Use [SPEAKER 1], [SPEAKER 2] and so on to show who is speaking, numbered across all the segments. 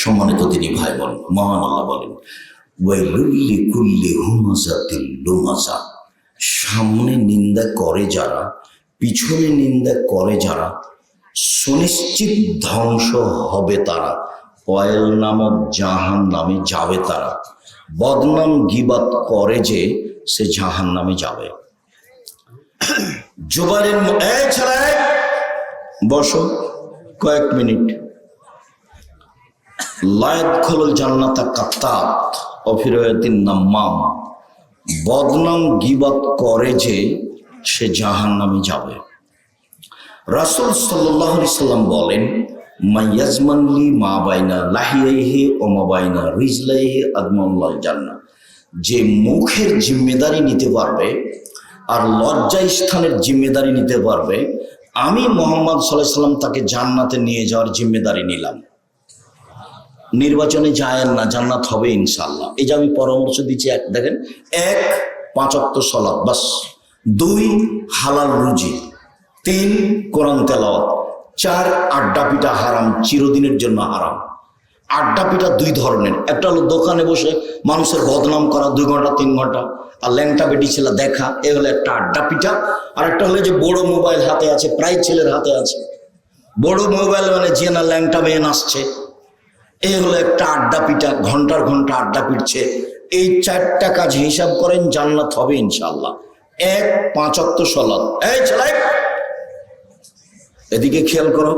[SPEAKER 1] সম্মানিত তিনি ভাই বলেন, মহান আল্লাহ বলেন, ওয়াইলুল লিকুল্লি হুমাযাতিল লুমাযা, সামনে নিন্দা করে যারা, পিছনে নিন্দা করে যারা, সুনিশ্চিত ধ্বংস হবে তারা, ওয়াইল নামক জাহান্নামে যাবে তারা। বদনাম গীবাত করে যে, সে জাহান্নামে যাবে। জুবাইরের এই ছেলে বসো কয়েক মিনিট। লা ইয়াদখুলুল জান্নাতা কাত্তাত ওয়া ফি রিওয়ায়াতিন নাম্মাম, বদনাম গীবাত করে যে, সে জাহান্নামে যাবে। রাসূল সাল্লাল্লাহু আলাইহি সাল্লাম বলেন, মাইয়াজমানলি মা বাইনা লাহিয়াইহি ওয়া মা বাইনা রিজলাইহি আদমানুল জান্নাহ, যে মুখের জিম্মেদারি নিতে পারবে আর লজ্জা স্থানের জিম্মেদারি নিতে পারবে, আমি মুহাম্মদ সাল্লাল্লাহু আলাইহি সাল্লাম তাকে জান্নাতে নিয়ে যাওয়ার জিম্মেদারি নিলাম। নির্বাচনে যায়েন না, জান্নাত হবে ইনশাআল্লাহ। এই যে আমি পরামর্শ দিচ্ছি, এক দেখেন, 1 5 ওয়াক্ত সালাত বাস, 2 হালাল রুজি, 3 কোরআন তেলাওয়াত, 4 আড্ডা পিটা হারাম, চিরদিনের জন্য হারাম। আড্ডা পিটা 2 ধরনের, একটা হলো দোকানে বসে মানুষের বদনাম করা 2 ঘন্টা 3 ঘন্টা আর ল্যাংটা বেটি ছেলে দেখা, এ হলো একটা আড্ডা পিটা। আর একটা হলো যে বড় মোবাইল হাতে আছে, প্রায় ছেলের হাতে আছে বড় মোবাইল, মানে যে না ল্যাংটা মেয়ে নাচছে, এই হলো একটা আড্ডা পিটা, ঘন্টার ঘন্টা আড্ডা পিটছে। এই 4টা কাজ হিসাব করেন, জান্নাত হবে ইনশাআল্লাহ। 1 5 ওয়াক্ত সালাত, এই ছেলে এদিকে খেয়াল করো,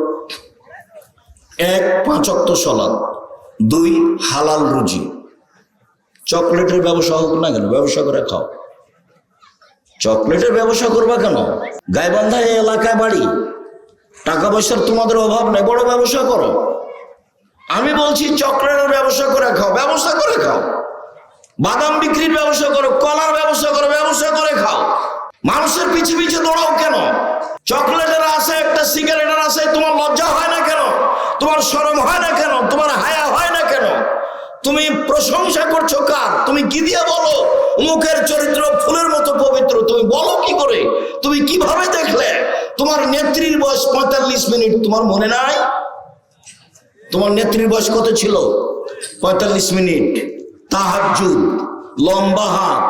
[SPEAKER 1] 1 5 ওয়াক্ত সালাত, 2 হালাল রুজি। চকলেটের ব্যবসা হোক না কেন, ব্যবসা করে খাও। চকলেটের ব্যবসা করবা কেন? গাইবান্ধা এই এলাকায় বাড়ি, টাকা পয়সার তোমাদের অভাব নেই, বড় ব্যবসা করো। আমি বলছি চকলেটের ব্যবসা করে খাও, ব্যবসা করে খাও। বাদাম বিক্রির ব্যবসা করো, কলার ব্যবসা করো, ব্যবসা করে খাও। মানুষের পিছে পিছে দৌড়াও কেন? চকলেটের আছে, একটা সিগারেটের আছে, তোমার লজ্জা হয় না কেন? তোমার শরম হয় না কেন? তোমার হায়া হয় না কেন? তুমি প্রশংসা করছো কার? তুমি কি দিয়ে বলো মুখের চরিত্র ফুলের মতো পবিত্র? তুমি বলো কি করে? তুমি কিভাবে দেখলে? তোমার নেত্রীর বয়স 45 মিনিট, তোমার মনে নাই? তোমার নেত্রীর বয়স কত ছিল? 45 মিনিট। তাহাজ্জুদ, লম্বা হাত,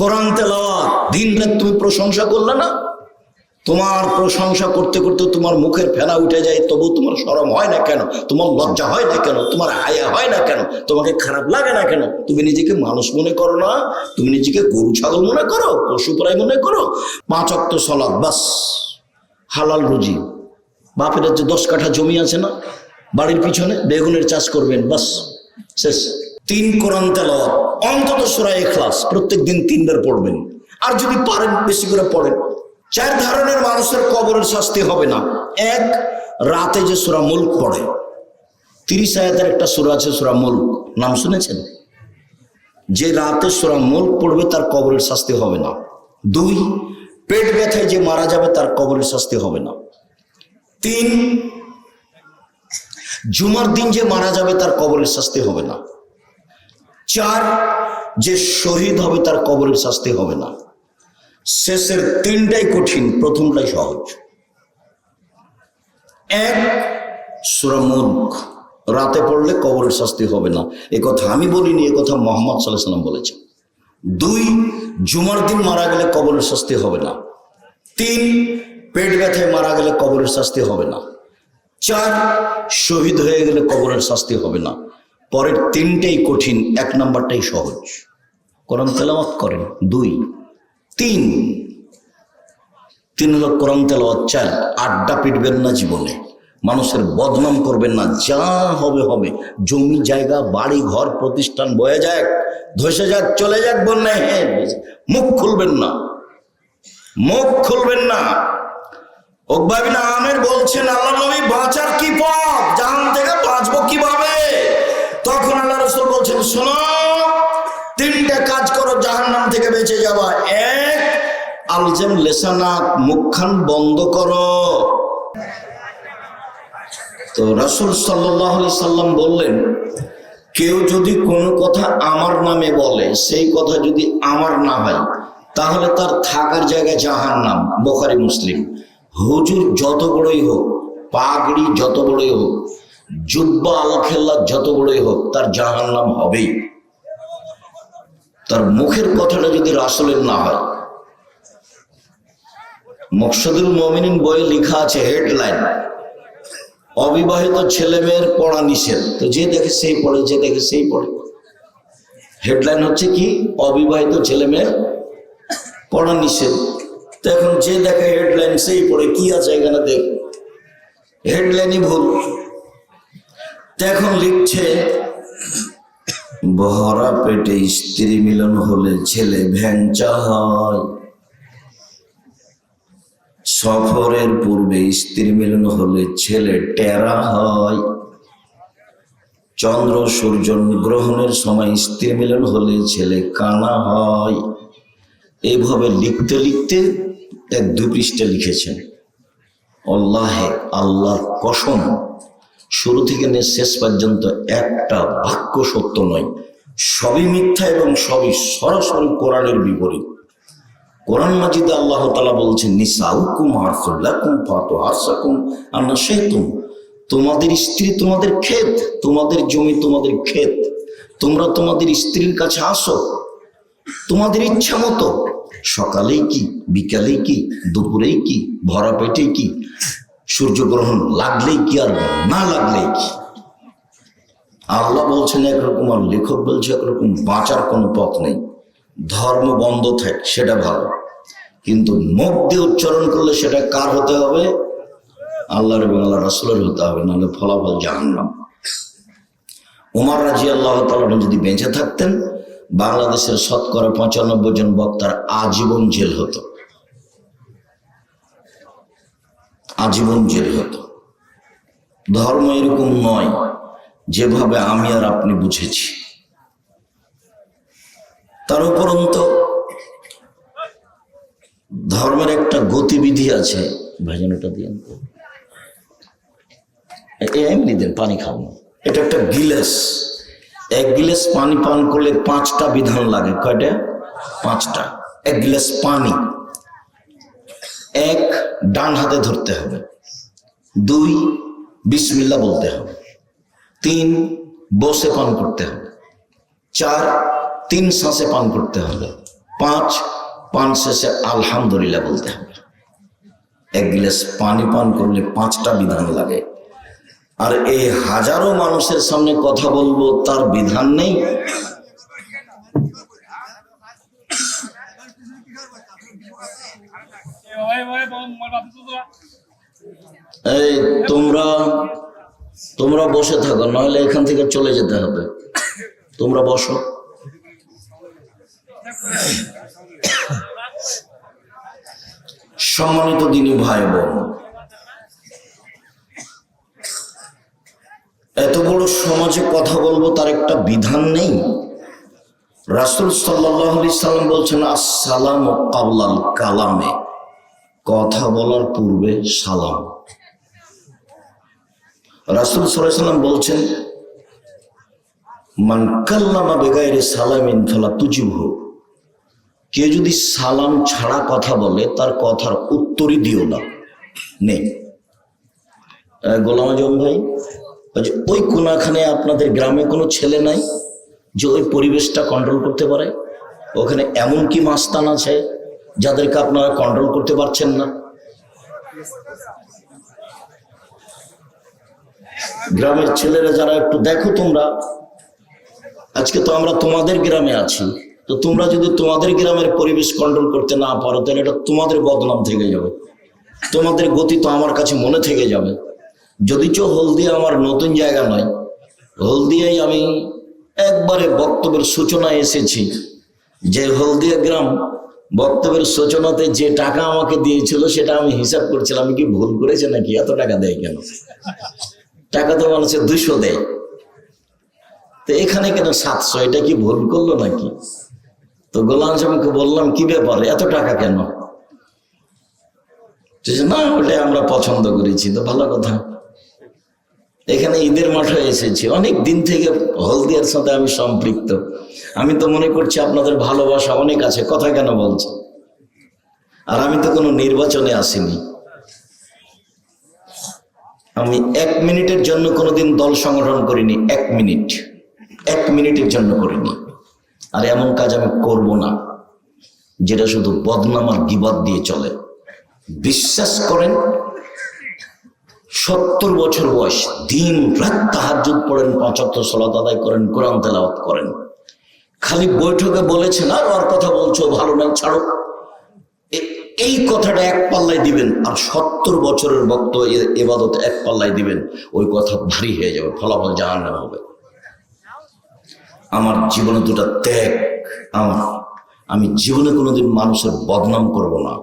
[SPEAKER 1] কোরআন তেলাওয়াত, দিন রাত তুমি প্রশংসা করলে না? তোমার প্রশংসা করতে করতে তোমার মুখের ফেনা উঠে যায়, তবু তোমার শরম হয় না কেন? তোমার লজ্জা হয় না কেন? তোমার হায়া হয় না কেন? তোমাকে খারাপ লাগে না কেন? তুমি নিজেকে মানুষ মনে করো না? তুমি নিজেকে গরু ছাগল মনে করো, পশু প্রায় মনে করো? 5 ওয়াক্ত সালাত বাস, হালাল রুজি। বাপের যে 10 কাঠা জমি আছে না, বাড়ির পিছনে বেগুনের চাষ করবেন, বাস শেষ। 3 কোরআন তেলাওয়াত, অন্তত সূরা ইখলাস প্রত্যেকদিন 3 বার পড়বেন, আর যদি পারেন বেশি করে পড়েন। 4 ধরনের মানুষের কবরের শাস্তি হবে না। 1, রাতে যে সূরা মুলক পড়ে, 30 আয়াতের একটা সূরা আছে সূরা মুলক, নাম শুনেছেন? যে রাতে সূরা মুলক পড়বে তার কবরের শাস্তি হবে না। 2, পেট ব্যথায় যে মারা যাবে তার কবরের শাস্তি হবে না। 3, জুমার দিন যে মারা যাবে তার কবরের শাস্তি হবে না। 4, যে শহীদ হবে তার কবরের শাস্তি হবে না। শেষের 3টাই কঠিন, প্রথমটাই সহজ। 1, সূরা মুলক রাতে পড়লে কবরের শাস্তি হবে না, এ কথা আমি বলিনি, এ কথা মুহাম্মদ সাল্লাল্লাহু আলাইহি ওয়াসাল্লাম বলেছেন। 2, জুমার দিন মারা গেলে কবরের শাস্তি হবে না। 3, পেট ব্যথায় মারা গেলে কবরের শাস্তি হবে না। 4, শহীদ হয়ে গেলে কবরের শাস্তি হবে না। পরের 3টাই কঠিন, 1 নাম্বারটাই সহজ। কোরআন তেলাওয়াত করেন। 2, 3 হলো কোরআন তেলাওয়াত। 4, আড্ডা পিটবেন না জীবনে, মানুষের বদনাম করবেন না, যা হবে হবে। জমি জায়গা বাড়ি ঘর প্রতিষ্ঠান বয়ে যাক, ধসে যাক, চলে যাক, বন্যায়, মুখ খুলবেন না, মুখ খুলবেন না। উকবা বিন আমির বলছেন, আল্লাহ নবী বাঁচার কি পথ, জাহান থেকে বাঁচবো কিভাবে? তখন আল্লাহ রাসূল বলছেন, শোনো, 3টা কাজ করো জাহান্নাম থেকে বেঁচে যাবা। 1, আলজাম লেসানাক, মুখখান বন্ধ করো। তো রাসূল সাল্লাল্লাহু আলাইহি সাল্লাম বললেন, কেউ যদি কোনো কথা আমার নামে বলে, সেই কথা যদি আমার না হয়, তাহলে তার থাকার জায়গা জাহান্নাম। বুখারী মুসলিম। হুজুর যত বড়ই হোক, পাগড়ি যত বড়ই হোক, জুব্বা আল খেল্লা যত বড়ই হোক তার জাহান্নাম হবেই। তার মুখের কথাটা যদি রাসূলের না হয়। মকসদুল মুমিনিন বইয়ে লেখা আছে হেডলাইন, অবিবাহিত ছেলে মেয়ের পড়া নিষেধ। তো যে দেখে সেই পড়ে, যে দেখে সেই পড়ে। হেডলাইন হচ্ছে কি, অবিবাহিত ছেলে মেয়ের পড়া নিষেধ। তো এখন যে দেখে হেডলাইন সেই পড়ে, কি আছে এখানে দেখ, হেডলাইনই ভুল। তো এখন লিখছে ভরা পেটে স্ত্রী মিলন হলে ছেলে ভ্যাংচা হয়, সফরের পূর্বে স্ত্রী মিলন হলে ছেলে টেরা হয়, চন্দ্র সূর্য গ্রহণের সময় স্ত্রী মিলন হলে ছেলে কানা হয়। এইভাবে লিখতে লিখতে 1-2 পৃষ্ঠা লিখেছেন। আল্লাহে, আল্লাহর কসম, শুরু থেকে নিয়ে শেষ পর্যন্ত একটা বাক্য সত্য নয়, সবই মিথ্যা এবং সবই সরাসরি কোরআনের বিপরীত। কোরআন মাজিদে আল্লাহ তাআলা বলছেন, নিসাউকুম হারসুল লাকুম ফাতু হারসাকুম আন্না শাইতুম, তোমাদের স্ত্রী তোমাদের ক্ষেত, তোমাদের জমি তোমাদের ক্ষেত, তোমরা তোমাদের স্ত্রীর কাছে আসো তোমাদের ইচ্ছা মতো, সকালেই কি, বিকালেই কি, দুপুরেই কি, ভরা পেটেই কি, সূর্যগ্রহণ লাগলেই কি আর না লাগলেই কি। আল্লাহ বলছেন একরকম আর লেখক বলছে একরকম, বাঁচার কোনো পথ নেই। ধর্ম বন্ধ থাক সেটা ভালো, কিন্তু মুখ দিয়ে উচ্চারণ করলে সেটা কার হতে হবে? আল্লাহর এবং আল্লাহ রাসূলের হতে হবে, নাহলে ফলাফল জাহান্নাম। ওমর রাদিয়াল্লাহু তাআলা যদি বেঁচে থাকতেন, বাংলাদেশের শতকরা 95 জন বক্তার আজীবন জেল হতো, আজীবন জেল হতো। ধর্ম এরকম নয় যেভাবে আমি আর আপনি বুঝেছি। তার উপরন্ত ধর্মের একটা গতিবিধি আছে। ভাইজান ওটা দিয়ে এমনি দেন, পানি খাও না। এটা একটা গিলাস, 1 গিলাস পানি পান করলে 5টা বিধান লাগে। কয়টা? 5টা। 1 গিলাস পানি, 1 ডান হাতে ধরতে হবে, 2 বিসমিল্লাহ বলতে হবে, 3 বসে পান করতে হবে, 4 3 শ্বাসে পান করতে হবে, 5 পান শেষে আলহামদুলিল্লাহ বলতে হবে। 1 গ্লাস পানি পান করলে 5টা বিধান লাগে। আর এই হাজারো মানুষের সামনে কথা বলবো, তার বিধান নেই। এই তোমরা বসে থাকো, নাহলে এখান থেকে চলে যেতে হবে। তোমরা বসো। সম্মানিত দিনী ভাই বোন, এত বড় সমাজে কথা বলবো, তার একটা বিধান নেই। রাসূল সাল্লাল্লাহু আলাইহি সাল্লাম বলছেন, আসসালামু ক্বাবলাল কালামে, কথা বলার পূর্বে সালাম। রাসূল সাল্লাল্লাহু আলাইহি সাল্লাম বলছেন, মান কাল্লামা বিগাইরি সালামিন ফালা তুজিবহু, কেউ যদি সালাম ছাড়া কথা বলে তার কথার উত্তরই দিও না। নেই। গোলাম আজম ভাই, ওই কোনাখানে আপনাদের গ্রামে কোনো ছেলে নাই যে ওই পরিবেশটা কন্ট্রোল করতে পারে? ওখানে এমন কি মাস্তান আছে যাদেরকে আপনারা কন্ট্রোল করতে পারছেন না? গ্রামের ছেলেরা যারা, একটু দেখো তোমরা, আজকে তো আমরা তোমাদের গ্রামে আছি, তো তোমরা যদি তোমাদের গ্রামের পরিবেশ কন্ট্রোল করতে না পারো, তাহলে এটা তোমাদের বদনাম থেকে যাবে, তোমাদের গতি তো আমার কাছে মনে থেকে যাবে। যদিচ হলদিয়া আমার নতুন জায়গা নয়, হলদিয়ায় আমি একবারে বক্তব্যের সূচনায় এসেছি, যে হলদিয়া গ্রাম বক্তব্যের সূচনাতে যে টাকা আমাকে দিয়েছিল সেটা আমি হিসাব করছিলাম, আমি কি ভুল করেছে নাকি, এত টাকা দেয় কেন? টাকা তো মানুষের 200 দেয়, তো এখানে কেন 700? এটা কি ভুল করলো নাকি? তো গোলাম সাহেবকে বললাম, কি ব্যাপার, এত টাকা কেন? না, ওটাই আমরা পছন্দ করেছি। তো ভালো কথা। এখানে ঈদের মাঠে এসেছি, অনেক দিন থেকে হলদিয়ার সাথে আমি সম্পৃক্ত। আমি তো মনে করছি আপনাদের ভালোবাসা অনেক আছে, কথা কেন বলছে? আর আমি তো কোনো নির্বাচনে আসিনি। আমি 1 মিনিটের জন্য কোনোদিন দল সংগঠন করিনি। 1 মিনিটের জন্য করিনি। আর এমন কাজ আমি করব না যেটা শুধু বদনাম আর গীবত দিয়ে চলে। বিশ্বাস করেন, 70 বছর বয়স, দিন রাত তাহাজ্জুদ পড়েন, 5 ওয়াক্ত সালাত আদায় করেন, কোরআন তেলাওয়াত করেন, খালি বৈঠকে বলেছেন আর ওর কথা বলছো ভালো নাই, ছাড়ো, এই কথাটা এক পাল্লায় দিবেন। আর 70 বছরের ভক্ত ইবাদত এক পাল্লায় দিবেন, ওই কথা ভারী হয়ে যাবে, ফলাফল জাহান্নাম হবে। আমার জীবনে দুটা ত্যাগ। আমি জীবনে কোনোদিন মানুষের বদনাম করব না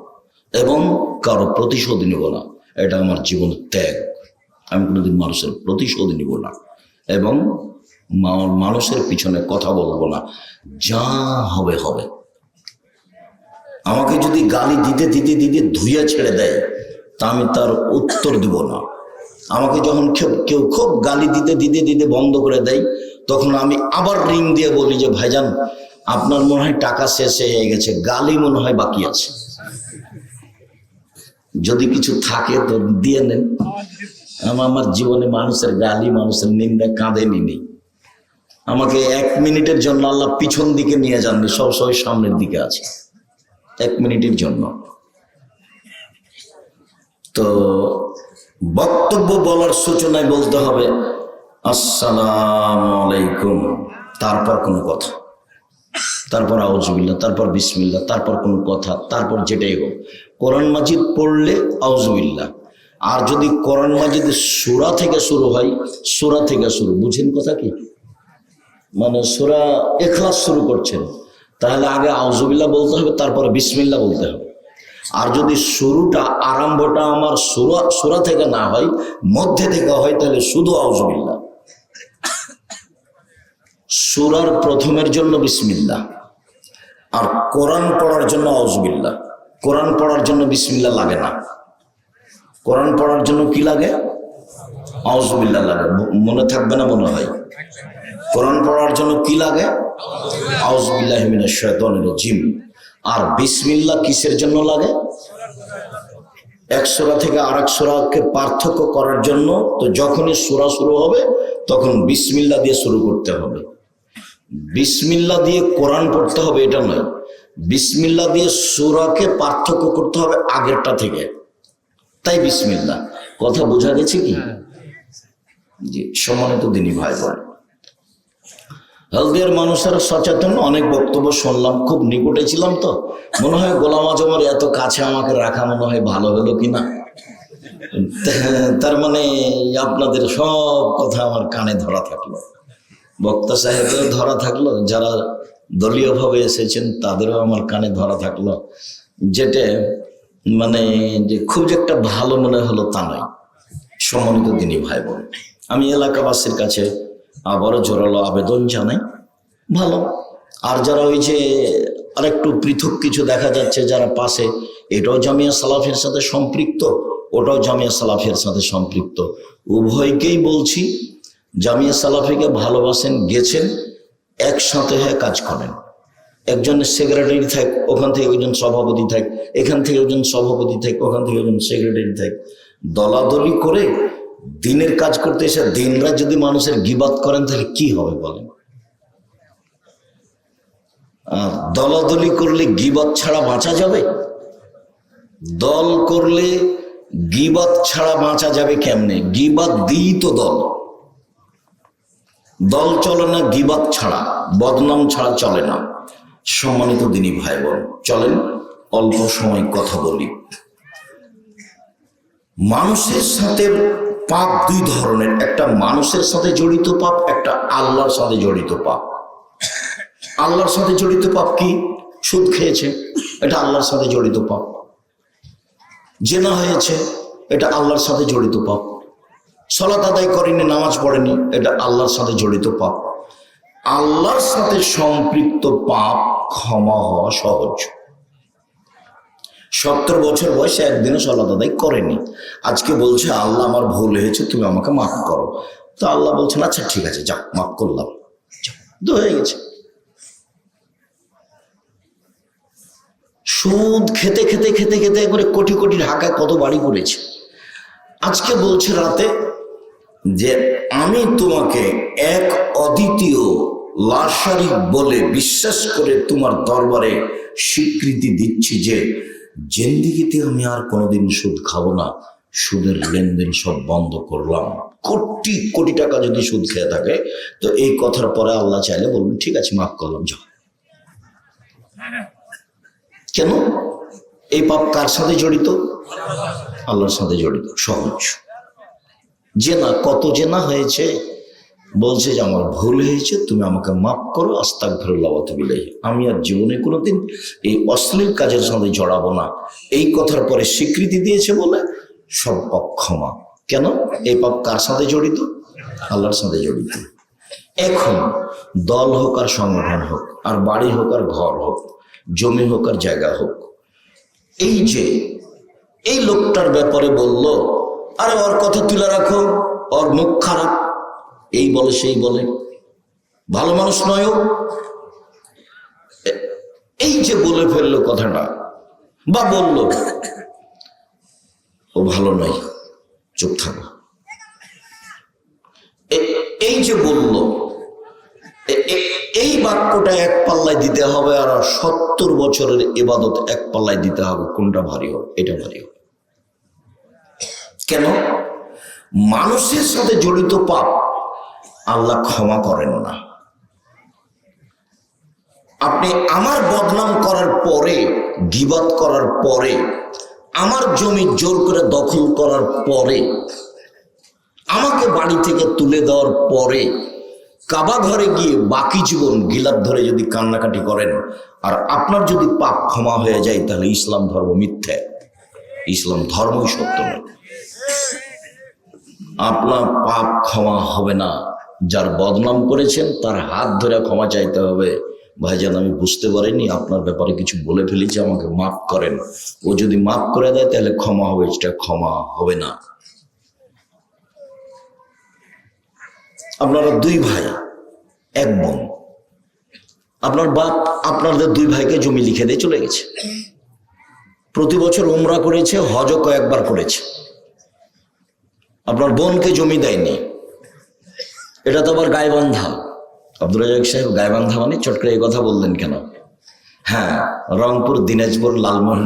[SPEAKER 1] এবং কারো প্রতিশোধ নিব না। এটা আমার জীবনের ত্যাগ। আমি কোনোদিন মানুষের প্রতিশোধ নিব না এবং মানুষের পিছনে কথা বলবো না। যা হবে হবে। আমাকে যদি গালি দিতে দিতে দিতে ধুইয়া ছেড়ে দেয় তা আমি তার উত্তর দিব না। আমাকে যখন কেউ খুব গালি দিতে দিতে দিতে বন্ধ করে দেয়, তখন আমি আবার রিং দিয়ে বলি যে ভাইজান, আপনার মনে হয় টাকা শেষ হয়ে গেছে, গালি মনে হয় বাকি আছে, যদি কিছু থাকে তো দিয়ে নেন। আমার জীবনে মানুষের গালি, মানুষের নিন্দা কাঁদেনি নেই। আমাকে 1 মিনিটের জন্য আল্লাহ পিছন দিকে নিয়ে যাননি, সবসময় সামনের দিকে আছে 1 মিনিটের জন্য। তো বক্তব্য বলার সূচনায় বলতে হবে আসসালামু আলাইকুম, তারপর কোনো কথা, তারপর আউযুবিল্লাহ, তারপর বিসমিল্লাহ, তারপর কোনো কথা, তারপর যেটাই হোক। কোরআন মাজিদ পড়লে আউযুবিল্লাহ, আর যদি কোরআন মাজিদ সূরা থেকে শুরু হয়, সূরা থেকে শুরু, বুঝেন কথা কি? মানে সূরা ইখলাস শুরু করছেন, তাহলে আগে আউযুবিল্লাহ বলতে হবে, তারপরে বিসমিল্লাহ বলতে হবে। আর যদি শুরুটা, আরম্ভটা আমার সূরা থেকে না হয়, মধ্যে থেকে হয়, তাহলে শুধু আউযুবিল্লাহ। সূরার প্রথমের জন্য বিসমিল্লাহ, আর কোরআন পড়ার জন্য আউযুবিল্লাহ। কোরআন পড়ার জন্য বিসমিল্লাহ লাগে না। কোরআন পড়ার জন্য কি লাগে? আউযুবিল্লাহ লাগে। মনে থাকবে না মনে হয়? কোরআন পড়ার জন্য কি লাগে? আউযুবিল্লাহি মিনাশ শাইতানির রাজিম। আর বিসমিল্লাহ কিসের জন্য লাগে? এক সূরা থেকে আরেক সূরাকে পার্থক্য করার জন্য। তো যখনই সূরা শুরু হবে তখন বিসমিল্লাহ দিয়ে শুরু করতে হবে। বিসমিল্লাহ দিয়ে কোরআন পড়তে হবে এটা নয়, বিসমিল্লাহ দিয়ে সূরাকে পার্থক্য করতে হবে আগেরটা থেকে, তাই বিসমিল্লাহ। কথা বোঝা গেছে কি? জি, সম্মানিত দিনী ভাই বোন, হলদিয়ার মানুষেরা সচেতন। অনেক বক্তব্য শুনলাম, খুব নিকটে ছিলাম তো, মনে হয় গোলাম আজমের এত কাছে আমাকে রাখা মনে হয় ভালো হলো কিনা। তার মানে আপনাদের সব কথা আমার কানে ধরা থাকলো, বক্তা সাহেবের ধরা থাকলো, যারা দলীয় ভাবে এসেছেন তাদেরও আমার কানে ধরা থাকলো। যেটা মানে যে খুব যে একটা ভালো মনে হলো তা নয়। সম্মানিত দিনী ভাই বোন, আমি এলাকাবাসীর কাছে আবারও জোরালো আবেদন জানাই, ভালো। আর যারা ওই যে আরেকটু পৃথক কিছু দেখা যাচ্ছে যারা পাশে, এটাও জামিয়া সালাফের সাথে সম্পৃক্ত, ওটাও জামিয়া সালাফের সাথে সম্পৃক্ত, উভয়কেই বলছি জামিয়া সালাফিকে ভালোবাসেন, গেছেন, একসাথে হয়ে কাজ করেন। একজনের সেক্রেটারি থাক, ওখান থেকে একজন সভাপতি থাক, এখান থেকে একজন সভাপতি থাক, ওখান থেকে একজন সেক্রেটারি থাক। দলাদলি করে দিনের কাজ করতে এসে দিনরাত যদি মানুষের গীবাত করেন তাহলে কি হবে বলেন? আর দলাদলি করলে গীবাত ছাড়া বাঁচা যাবে? দল করলে গীবাত ছাড়া বাঁচা যাবে কেমনে? গীবাত দিই তো দল। দল চলে না গীবাত ছাড়া, বদনাম ছাড়া চলে না। সম্মানিত দিনী ভাই বোন, চলেন অল্প সময় কথা বলি। মানুষের সাথে পাপ দুই ধরনের, একটা মানুষের সাথে জড়িত পাপ, একটা আল্লাহর সাথে জড়িত পাপ। আল্লাহর সাথে জড়িত পাপ কি? সুদ খেয়েছে, এটা আল্লাহর সাথে জড়িত পাপ। জেনা হয়েছে, এটা আল্লাহর সাথে জড়িত পাপ। সালাত আদায় করেনি, নামাজ পড়েনি, এটা আল্লাহর সাথে জড়িত পাপ। আল্লাহর সাথে সম্পৃক্ত পাপ ক্ষমা হওয়া সহজ। 70 বছর বয়সে একদিনও সালাত আদায় করেনি, আজকে বলছে আল্লাহ আমার ভুল হয়েছে, তুমি আমাকে মাফ করো। তো আল্লাহ বলছেন আচ্ছা ঠিক আছে, যাক মাফ করলাম, তো হয়ে গেছে। সুদ খেতে খেতে খেতে খেতে একবারে কোটি কোটি ঢাকায় কত বাড়ি করেছে। আজকে বলছে রাতে যে আমি তোমাকে এক অদ্বিতীয় লাশারিক বলে বিশ্বাস করে তোমার দরবারে স্বীকৃতি দিচ্ছি যে জিন্দেগিতে আমি আর কোনোদিন সুদ খাবো না, সুদের লেনদেন সব বন্ধ করলাম। কোটি কোটি টাকা যদি সুদ খেয়ে থাকে তো এই কথার পরে আল্লাহ চাইলে বলবেন ঠিক আছে মাফ করলাম, যাও। কেন? এই পাপ কার সাথে জড়িত? আল্লাহর সাথে জড়িত। সহজ। জেনা, কত জেনা হয়েছে, বলছে যে আমার ভুল হয়েছে, তুমি আমাকে মাফ করো, আস্তাগফিরুল্লাহ ওয়া আতুবু ইলাইহি, আমি আর জীবনে কোনোদিন এই অশ্লীল কাজের সাথে জড়াবো না। এই কথার পরে স্বীকৃতি দিয়েছে বলে সব পাপ ক্ষমা। কেন? এই পাপ কার সাথে জড়িত? আল্লাহর সাথে জড়িত। এখন দল হোক আর সংগঠন হোক, আর বাড়ি হোক আর ঘর হোক, জমি হোক আর জায়গা হোক, এই যে এই লোকটার ব্যাপারে বলল, আরে ওর কথা তুলে রাখো, ওর মুখ খারাপ, এই বলে সেই বলে, ভালো মানুষ নয় ও, এই যে বলে ফেললো কথাটা বা বলল ও ভালো নয়, চুপ থাকো, এই যে বলল, এই বাক্যটা এক পাল্লায় দিতে হবে আর 70 বছরের ইবাদত এক পাল্লায় দিতে হবে। কোনটা ভারী হবে? এটা ভারী হবে। কেন? মানুষের সাথে জড়িত পাপ আল্লাহ ক্ষমা করেন না। আপনি আমার বদনাম করার পরে, গীবত করার পরে, আমার জমি জোর করে দখল করার পরে, আমাকে বাড়ি থেকে তুলে দেওয়ার পরে কাবা ঘরে গিয়ে বাকি জীবন গিলাপ ধরে যদি কান্নাকাটি করেন আর আপনার যদি পাপ ক্ষমা হয়ে যায়, তাহলে ইসলাম ধর্ম মিথ্যা, ইসলাম ধর্মই সত্য নয়। আপনার পাপ ক্ষমা হবে না। যার বদনাম করেছেন তার হাত ধরে ক্ষমা চাইতে হবে, ভাইজান আমি বুঝতে পারিনি, আপনার ব্যাপারে কিছু বলে ফেলেছি, আমাকে মাফ করেন। ও যদি মাফ করে দেয় তাহলে ক্ষমা হবে, এটা ক্ষমা হবে না। আপনারা 2 ভাই 1 বোন, আপনার বাপ আপনাদের 2 ভাইকে জমি লিখে দিয়ে চলে গেছে, প্রতি বছর উমরা করেছে, হজও কয়েকবার করেছে, আপনার বোনকে জমি দেয়নি। এটা তো আবার গাইবান্ধা। আব্দুল রাজাক সাহেব, গাইবান্ধা মানে চট করে এই কথা বললেন কেন? হ্যাঁ, রংপুর, দিনাজপুর, লালমোহন,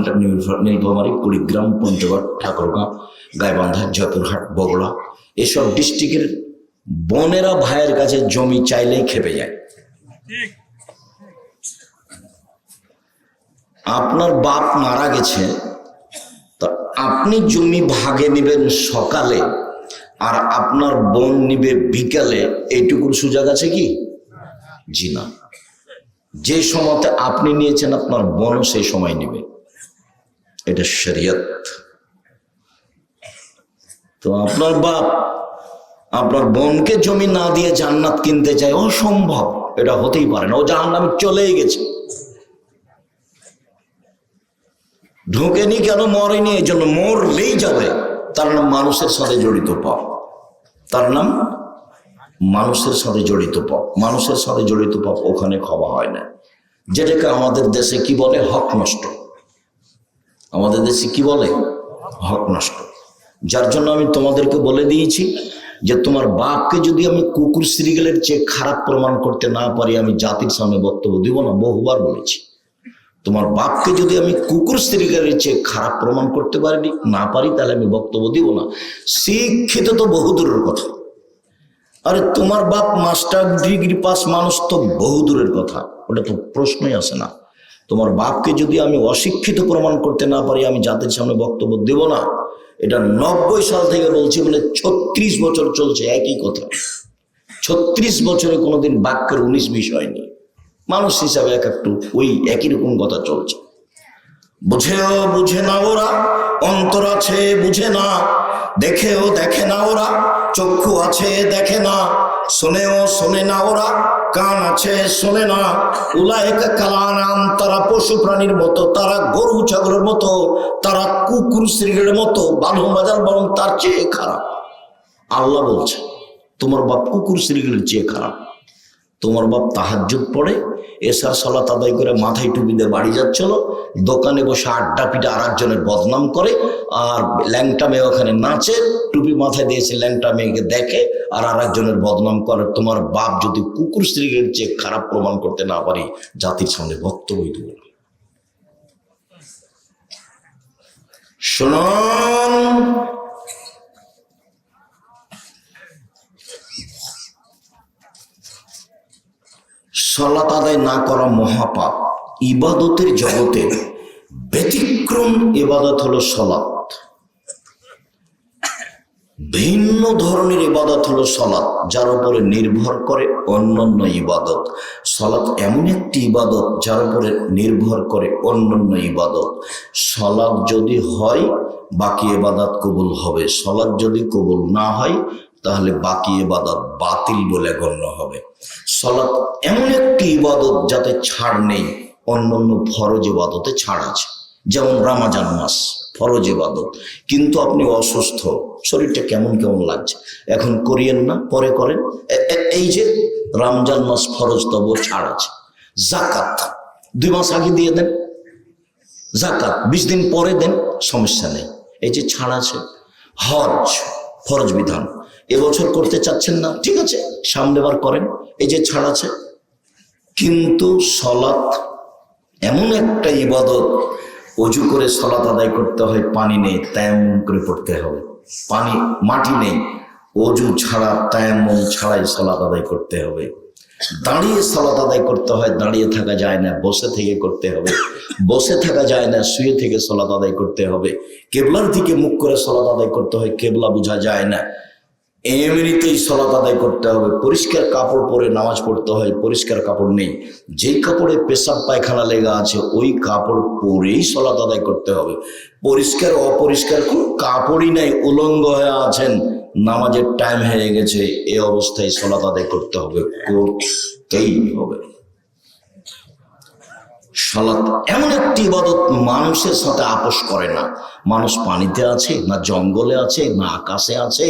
[SPEAKER 1] নীলফামারী, কুড়িগ্রাম, পঞ্চগড়, ঠাকুরগাঁও, গাইবান্ধা, জয়পুরহাট, বগুড়া, এসব ডিস্ট্রিক্টের বোনেরা ভাইয়ের কাছে জমি চাইলেই খেপে যায়। আপনার বাপ মারা গেছে, তো আপনি জমি ভাগে নেবেন সকালে আর আপনার বোন নিবে বিকালে, এইটুকুর সুযোগ আছে কি? জি না। যে সময়তে আপনি নিয়েছেন আপনার বোন সেই সময় নিবে, এটা শরীয়ত। তো আপনার বাপ আপনার বোনকে জমি না দিয়ে জান্নাত কিনতে চায়, অসম্ভব, এটা হতেই পারে না। ও জাহান্নামে চলেই গেছে, ঢোকেনি কেন? মরেনি, এই জন্য মরলেই যাবে। তার নাম মানুষের সাথে জড়িত পাপ, তার নাম মানুষের সাথে জড়িত পাপ। মানুষের সাথে জড়িত পাপ ওখানে ক্ষমা হয় না, যেটাকে আমাদের দেশে কি বলে? হক নষ্ট। আমাদের দেশে কি বলে? হক নষ্ট। যার জন্য আমি তোমাদেরকে বলে দিয়েছি যে তোমার বাপকে যদি আমি কুকুর শ্রীগেলের চেয়ে খারাপ প্রমাণ করতে না পারি, আমি জাতির সামনে বক্তব্য দিব না। বহুবার বলেছি, তোমার বাপকে যদি আমি কুকুর শ্রীগেলের চেয়ে খারাপ প্রমাণ করতে পারি না পারি, তাহলে আমি বক্তব্য দিব না। শিক্ষিত তো বহু দূরের কথা, আরে তোমার বাপ মাস্টার ডিগ্রি পাস মানুষ তো বহু দূরের কথা, ওটা তো প্রশ্নই আসে না। তোমার বাপকে যদি আমি অশিক্ষিত প্রমাণ করতে না পারি, আমি জাতির সামনে বক্তব্য দেব না। এটা 90 সাল থেকে বলছি, মানে 36 বছর চলছে একই কথা। 36 বছরে কোনোদিন বাক্যের 19-20 হয়নি। মানুষ হিসাবে একটু ওই একই রকম কথা চলছে। বুঝেও বুঝে না ওরা, অন্তর আছে বুঝে না, দেখেও দেখে না ওরা, চক্ষু আছে দেখে না, শোনেও শোনে না ওরা, কান আছে শোনে না। উলায়েকা কালানাম, তারা পশু প্রাণীর মতো, তারা গরু ছাগলের মতো, তারা কুকুর শ্রীগের মতো, বাঁধন বাজার, বরং তার চেয়ে খারাপ। আল্লাহ বলছে তোমার বাপ কুকুর শ্রীগের চেয়ে খারাপ। তোমার বাপ তাহাজ্জুদ পড়ে, এশার সালাত আদায় করে মাথায় টুপি দিয়ে বাড়ি যাচ্ছিল, দোকানে বসে আড্ডা পিঠে আর একজনের বদনাম করে, আর ল্যাংটা মেয়ে ওখানে নাচে, টুপি মাথায় দিয়েছে, ল্যাংটা মেয়েকে দেখে আর একজনের বদনাম করে। তোমার বাপ যদি কুকুর স্ত্রীর চেয়ে খারাপ প্রমাণ করতে না পারি, জাতির সামনে বক্তব্য দেব না। শুনুন, সালাত আদায় না করা মহাপাপ। ইবাদতের জগতে ব্যতিক্রম ইবাদত হলো সালাত। ভিন্ন ধরনের ইবাদত হলো সালাত, যার উপরে নির্ভর করে অন্যান্য ইবাদত। সালাত এমন একটি ইবাদত যার উপরে নির্ভর করে অন্যান্য ইবাদত। সালাত যদি হয় বাকি ইবাদত কবুল হবে, সালাত যদি কবুল না হয় তাহলে বাকি ইবাদত বাতিল বলে গণ্য হবে। সালাত এমন একটি ইবাদত যাতে ছাড় নেই, অন্যান্য ফরজ ইবাদতে ছাড় আছে। যেমন রমজান মাস ফরজ ইবাদত, কিন্তু আপনি অসুস্থ, শরীরটা কেমন কেমন লাগছে, এখন করিয়েন না, পরে করেন। এই যে রমজান মাস ফরজ, তবু ছাড় আছে। যাকাত 2 মাস আগে দিয়ে দেন, যাকাত 20 দিন পরে দেন, সমস্যা নেই, এই যে ছাড় আছে। হজ ফরজ বিধান, এবছর করতে চাচ্ছেন না, ঠিক আছে সামনেবার করেন, এই যে ছাড় আছে। কিন্তু সালাত এমন একটা ইবাদত, অজু করে সালাত আদায় করতে হয়, পানি নেই তায়াম্মুম করে পড়তে হবে, পানি মাটি নেই, অজু ছাড়া তায়াম্মুম ছাড়াই সালাত আদায় করতে হবে। দাঁড়িয়ে সালাত আদায় করতে হয়, দাঁড়িয়ে থাকা যায় না, বসে থেকে করতে হবে, বসে থাকা যায় না, শুয়ে থেকে সালাত আদায় করতে হবে। কেবলার দিকে মুখ করে সালাত আদায় করতে হয়, কেবলা বোঝা যায় না, এমনিতেই সালাত আদায় করতে হবে। পরিষ্কার কাপড় পরে নামাজ পড়তে হয়, পরিষ্কার কাপড় নেই, যেই কাপড়ে পেশাব পায়খানা লেগে আছে ওই কাপড় পরেই সালাত আদায় করতে হবে। পরিষ্কার অপরিষ্কার কোনো কাপড়ই নাই, উলঙ্গ হয়ে আছেন, নামাজের টাইম হয়ে গেছে, এই অবস্থায় সালাত আদায় করতে হবে, করতেই হবে। সালাত এমন একটি ইবাদত মানুষের সাথে আপোষ করে না। মানুষ পানিতে আছে না, জঙ্গলে আছে না, আকাশে আছে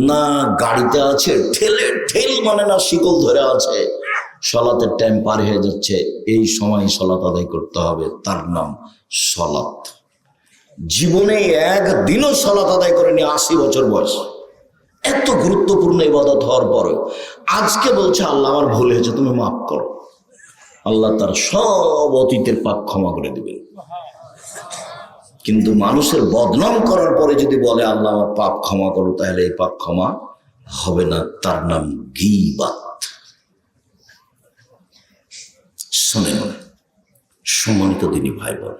[SPEAKER 1] না, গাড়িতে আছে, ঠেলে ঠেল মানে না, শিকল ধরে আছে, সালাতের টাইম পার হয়ে যাচ্ছে, এই সময় সালাত আদায় করতে হবে, তার নাম সালাত। জীবনে একদিনও সালাত আদায় করেনি 80 বছর বয়স, এত গুরুত্বপূর্ণ ইবাদত হওয়ার পরেও আজকে বলছে আল্লাহ আমার ভুল হয়েছে, তুমি মাফ করো। আল্লাহ তার সব অতীতের পাপ ক্ষমা করে দিবেন। কিন্তু মানুষের বদনাম করার পরে যদি বলে আল্লাহ আমার পাপ ক্ষমা করো, তাহলে এই পাপ ক্ষমা হবে না, তার নাম গীবাত। শোনেন সম্মানিত দিনী ভাই বোন,